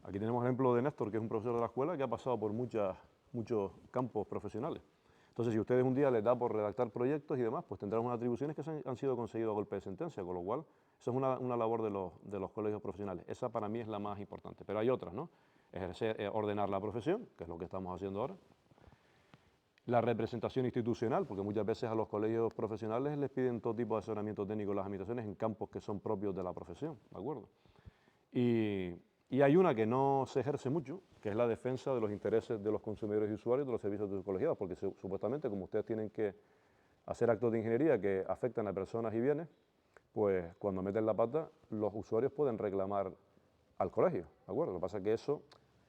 Aquí tenemos el ejemplo de Néstor, que es un profesor de la escuela que ha pasado por muchas muchos campos profesionales. Entonces, si ustedes un día les da por redactar proyectos y demás, pues tendrán unas atribuciones que han sido conseguidas a golpe de sentencia, con lo cual, eso es una labor de los colegios profesionales. Esa para mí es la más importante, pero hay otras, ¿no? Ejercer, ordenar la profesión, que es lo que estamos haciendo ahora. La representación institucional, porque muchas veces a los colegios profesionales les piden todo tipo de asesoramiento técnico en las administraciones en campos que son propios de la profesión, ¿de acuerdo? Y hay una que no se ejerce mucho, que es la defensa de los intereses de los consumidores y usuarios de los servicios de sus colegiados, porque supuestamente como ustedes tienen que hacer actos de ingeniería que afectan a personas y bienes, pues cuando meten la pata, los usuarios pueden reclamar al colegio, ¿de acuerdo? Lo que pasa es que eso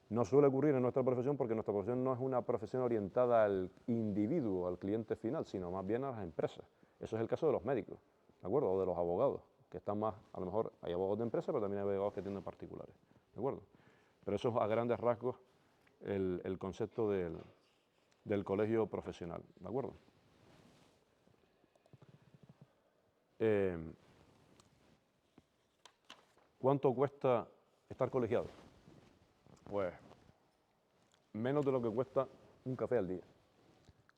no suele ocurrir en nuestra profesión porque nuestra profesión no es una profesión orientada al individuo, al cliente final, sino más bien a las empresas. Eso es el caso de los médicos, ¿de acuerdo? O de los abogados, que están más, a lo mejor hay abogados de empresa, pero también hay abogados que tienen particulares, ¿de acuerdo? Pero eso es a grandes rasgos el concepto del colegio profesional, ¿de acuerdo? ¿Cuánto cuesta estar colegiado? Pues menos de lo que cuesta un café al día.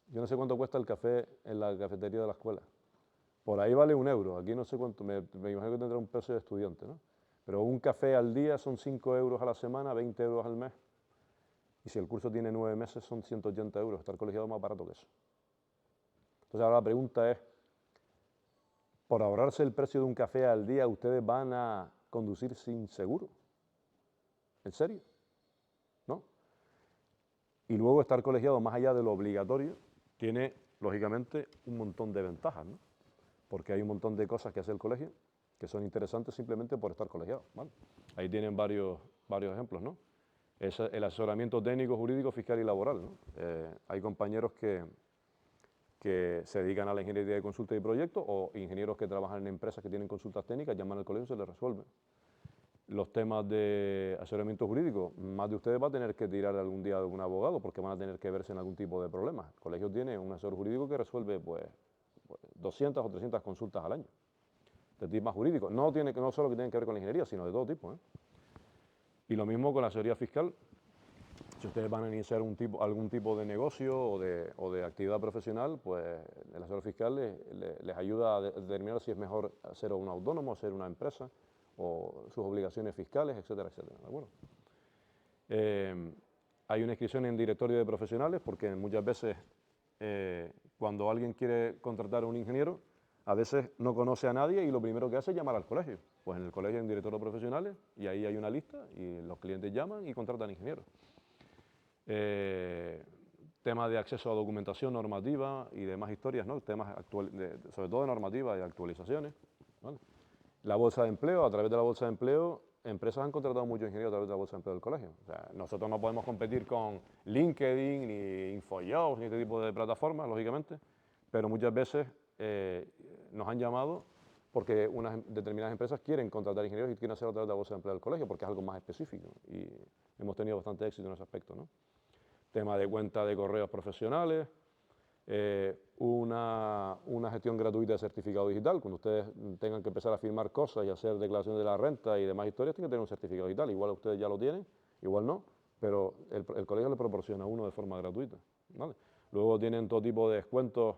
Yo no sé cuánto cuesta el café en la cafetería de la escuela. Por ahí vale €1. Aquí no sé cuánto, me imagino que tendrá un precio de estudiante, ¿no? Pero un café al día son 5 euros a la semana, 20 euros al mes. Y si el curso tiene 9 meses son 180 euros. Estar colegiado es más barato que eso. Entonces ahora la pregunta es, por ahorrarse el precio de un café al día, ¿ustedes van a conducir sin seguro? ¿En serio? ¿No? Y luego estar colegiado, más allá de lo obligatorio, tiene, lógicamente, un montón de ventajas, ¿no? Porque hay un montón de cosas que hace el colegio que son interesantes simplemente por estar colegiado, ¿vale? Ahí tienen varios ejemplos, ¿no? Es el asesoramiento técnico, jurídico, fiscal y laboral, ¿no? Hay compañeros que se dedican a la ingeniería de consulta y proyectos o ingenieros que trabajan en empresas que tienen consultas técnicas, llaman al colegio y se les resuelve. Los temas de asesoramiento jurídico, más de ustedes va a tener que tirar algún día de un abogado porque van a tener que verse en algún tipo de problema. El colegio tiene un asesor jurídico que resuelve pues 200 o 300 consultas al año de tipo jurídico. No solo que tienen que ver con la ingeniería, sino de todo tipo, ¿eh? Y lo mismo con la asesoría fiscal. Si ustedes van a iniciar algún tipo de negocio o de actividad profesional, pues el asesor fiscal les ayuda a determinar si es mejor ser un autónomo, ser una empresa, o sus obligaciones fiscales, etcétera, etcétera. ¿De acuerdo? Hay una inscripción en directorio de profesionales porque muchas veces cuando alguien quiere contratar a un ingeniero, a veces no conoce a nadie y lo primero que hace es llamar al colegio. Pues en el colegio hay un directorio de profesionales y ahí hay una lista y los clientes llaman y contratan ingenieros. Tema de acceso a documentación normativa y demás historias, ¿no? Temas sobre todo de normativa y actualizaciones, ¿vale? La bolsa de empleo, a través de la bolsa de empleo, empresas han contratado muchos ingenieros a través de la bolsa de empleo del colegio. O sea, nosotros no podemos competir con LinkedIn, ni InfoJobs, ni este tipo de plataformas, lógicamente, pero muchas veces nos han llamado porque unas determinadas empresas quieren contratar ingenieros y quieren hacerlo a través de la bolsa de empleo del colegio porque es algo más específico y hemos tenido bastante éxito en ese aspecto, ¿no? Tema de cuenta de correos profesionales, una gestión gratuita de certificado digital. Cuando ustedes tengan que empezar a firmar cosas y hacer declaraciones de la renta y demás historias, tienen que tener un certificado digital. Igual ustedes ya lo tienen, igual no, pero el colegio le proporciona uno de forma gratuita, ¿vale? Luego tienen todo tipo de descuentos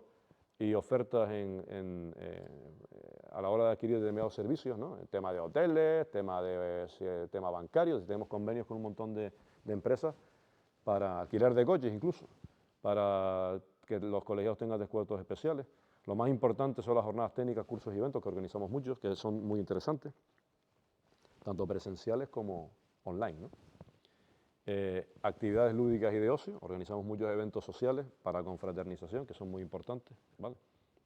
y ofertas a la hora de adquirir determinados servicios, ¿no? El tema de hoteles, tema bancario, tenemos convenios con un montón de empresas para alquiler de coches incluso, para que los colegiados tengan descuentos especiales. Lo más importante son las jornadas técnicas, cursos y eventos, que organizamos muchos, que son muy interesantes, tanto presenciales como online, ¿no? Actividades lúdicas y de ocio, organizamos muchos eventos sociales para confraternización, que son muy importantes, ¿vale?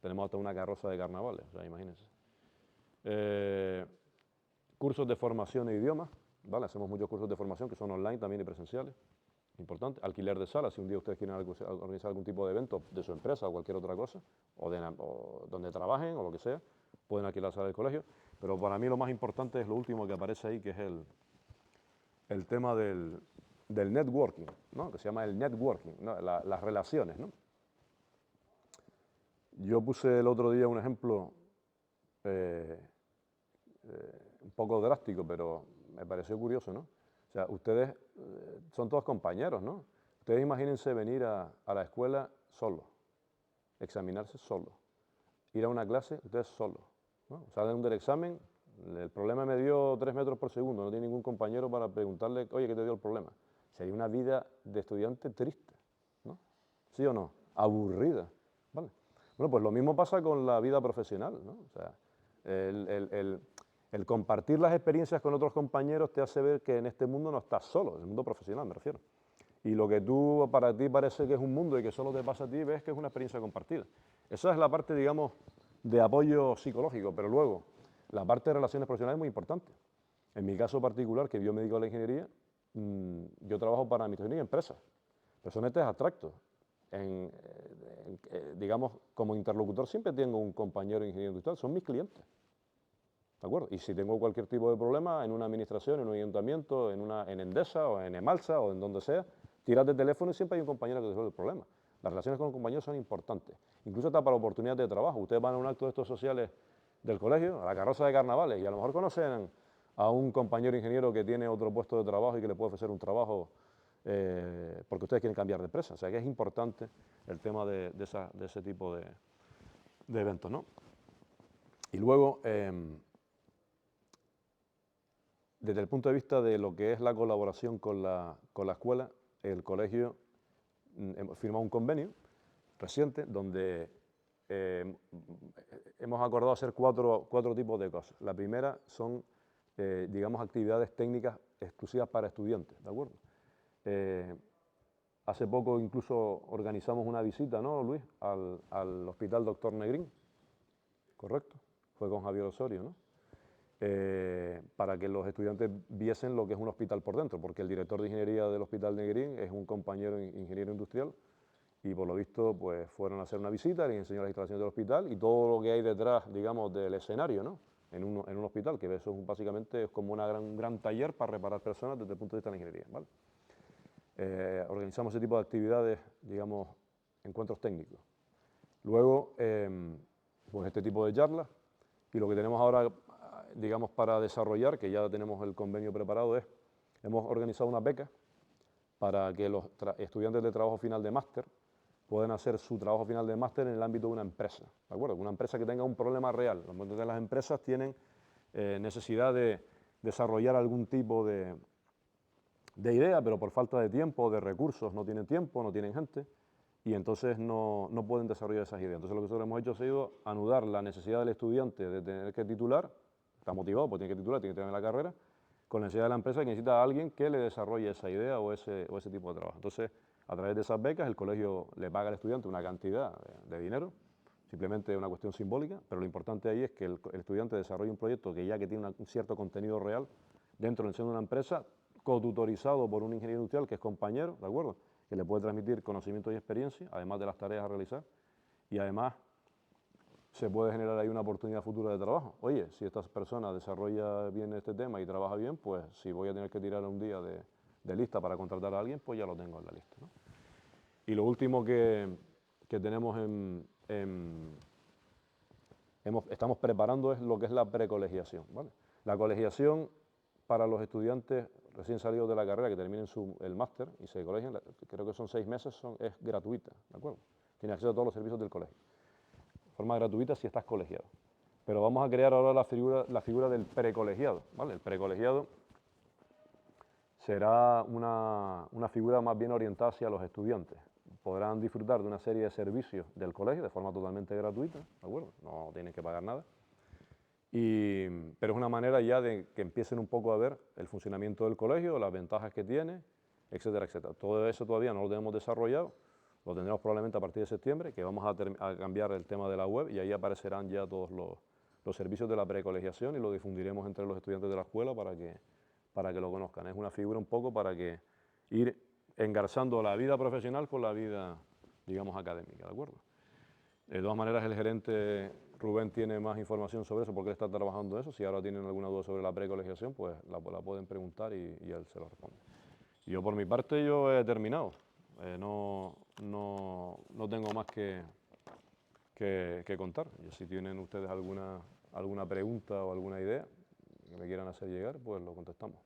Tenemos hasta una carroza de carnavales, o sea, imagínense. Cursos de formación e idiomas, ¿vale? Hacemos muchos cursos de formación que son online también y presenciales. Importante, alquiler de salas, si un día ustedes quieren organizar algún tipo de evento de su empresa o cualquier otra cosa, o donde trabajen o lo que sea, pueden alquilar salas del colegio. Pero para mí lo más importante es lo último que aparece ahí, que es el tema del networking, ¿no? Que se llama el networking, ¿no? Las relaciones, ¿no? Yo puse el otro día un ejemplo un poco drástico, pero me pareció curioso, ¿no? O sea, ustedes son todos compañeros, ¿no? Ustedes imagínense venir a la escuela solo, examinarse solo, ir a una clase ustedes solos, ¿no? Salen del examen, el problema me dio 3 metros por segundo, no tiene ningún compañero para preguntarle, oye, ¿qué te dio el problema? Sería una vida de estudiante triste, ¿no? ¿Sí o no? Aburrida, ¿vale? Bueno, pues lo mismo pasa con la vida profesional, ¿no? O sea, el compartir las experiencias con otros compañeros te hace ver que en este mundo no estás solo, en el mundo profesional me refiero. Y lo que tú, para ti parece que es un mundo y que solo te pasa a ti, ves que es una experiencia compartida. Esa es la parte, digamos, de apoyo psicológico, pero luego la parte de relaciones profesionales es muy importante. En mi caso particular, que yo me dedico a la ingeniería, yo trabajo para administración y empresas, pero son entes abstractos. Digamos, como interlocutor siempre tengo un compañero ingeniero industrial, son mis clientes. ¿De acuerdo? Y si tengo cualquier tipo de problema en una administración, en un ayuntamiento, en Endesa o en Emalsa o en donde sea, tiras de teléfono y siempre hay un compañero que resuelve el problema. Las relaciones con los compañeros son importantes, incluso hasta para oportunidades de trabajo. Ustedes van a un acto de estos sociales del colegio, a la carroza de carnavales, y a lo mejor conocen a un compañero ingeniero que tiene otro puesto de trabajo y que le puede ofrecer un trabajo porque ustedes quieren cambiar de empresa. O sea que es importante el tema de ese tipo de eventos, ¿no? Y luego, desde el punto de vista de lo que es la colaboración con la escuela, el colegio hemos firmado un convenio reciente donde hemos acordado hacer cuatro tipos de cosas. La primera son, digamos, actividades técnicas exclusivas para estudiantes, ¿de acuerdo? Hace poco incluso organizamos una visita, ¿no, Luis?, al Hospital Dr. Negrín, ¿correcto? Fue con Javier Osorio, ¿no? Para que los estudiantes viesen lo que es un hospital por dentro, porque el director de ingeniería del Hospital Negrín es un compañero ingeniero industrial y por lo visto pues fueron a hacer una visita, les enseñó las instalaciones del hospital y todo lo que hay detrás, digamos, del escenario, ¿no? En un hospital, que eso básicamente es como un gran taller para reparar personas desde el punto de vista de la ingeniería, ¿vale? Organizamos ese tipo de actividades, digamos, encuentros técnicos. Luego, pues este tipo de charlas, y lo que tenemos ahora, digamos, para desarrollar, que ya tenemos el convenio preparado, hemos organizado una beca para que los estudiantes de trabajo final de máster puedan hacer su trabajo final de máster en el ámbito de una empresa, ¿de acuerdo? Una empresa que tenga un problema real. Las empresas tienen necesidad de desarrollar algún tipo de idea, pero por falta de tiempo o de recursos no tienen tiempo, no tienen gente, y entonces no pueden desarrollar esas ideas. Entonces lo que nosotros hemos hecho ha sido anudar la necesidad del estudiante de tener que titular, está motivado, pues tiene que titular, tiene que terminar la carrera, con la necesidad de la empresa que necesita a alguien que le desarrolle esa idea o ese tipo de trabajo. Entonces, a través de esas becas, el colegio le paga al estudiante una cantidad de dinero, simplemente una cuestión simbólica, pero lo importante ahí es que el estudiante desarrolle un proyecto que ya que tiene un cierto contenido real dentro del seno de una empresa, cotutorizado por un ingeniero industrial que es compañero, ¿de acuerdo?, que le puede transmitir conocimiento y experiencia, además de las tareas a realizar, y además se puede generar ahí una oportunidad futura de trabajo. Oye, si esta persona desarrolla bien este tema y trabaja bien, pues si voy a tener que tirar un día de lista para contratar a alguien, pues ya lo tengo en la lista, ¿no? Y lo último que tenemos estamos preparando es lo que es la precolegiación, ¿vale? La colegiación para los estudiantes recién salidos de la carrera que terminen el máster y se colegian, creo que son 6 meses, es gratuita, ¿de acuerdo? Tiene acceso a todos los servicios del colegio. De forma gratuita si estás colegiado. Pero vamos a crear ahora la figura del precolegiado, ¿vale? El precolegiado será una figura más bien orientada hacia los estudiantes. Podrán disfrutar de una serie de servicios del colegio de forma totalmente gratuita, ¿de acuerdo? No tienen que pagar nada. Pero es una manera ya de que empiecen un poco a ver el funcionamiento del colegio, las ventajas que tiene, etcétera, etcétera. Todo eso todavía no lo tenemos desarrollado, lo tendremos probablemente a partir de septiembre, que vamos a cambiar el tema de la web y ahí aparecerán ya todos los servicios de la precolegiación y lo difundiremos entre los estudiantes de la escuela para que lo conozcan. Es una figura un poco para que ir engarzando la vida profesional con la vida, digamos, académica, ¿de acuerdo? De todas maneras, el gerente Rubén tiene más información sobre eso porque él está trabajando eso. Si ahora tienen alguna duda sobre la precolegiación, pues la pueden preguntar y él se lo responde. Y yo, por mi parte, yo he terminado. No tengo más que contar. Y si tienen ustedes alguna pregunta o alguna idea que me quieran hacer llegar, pues lo contestamos.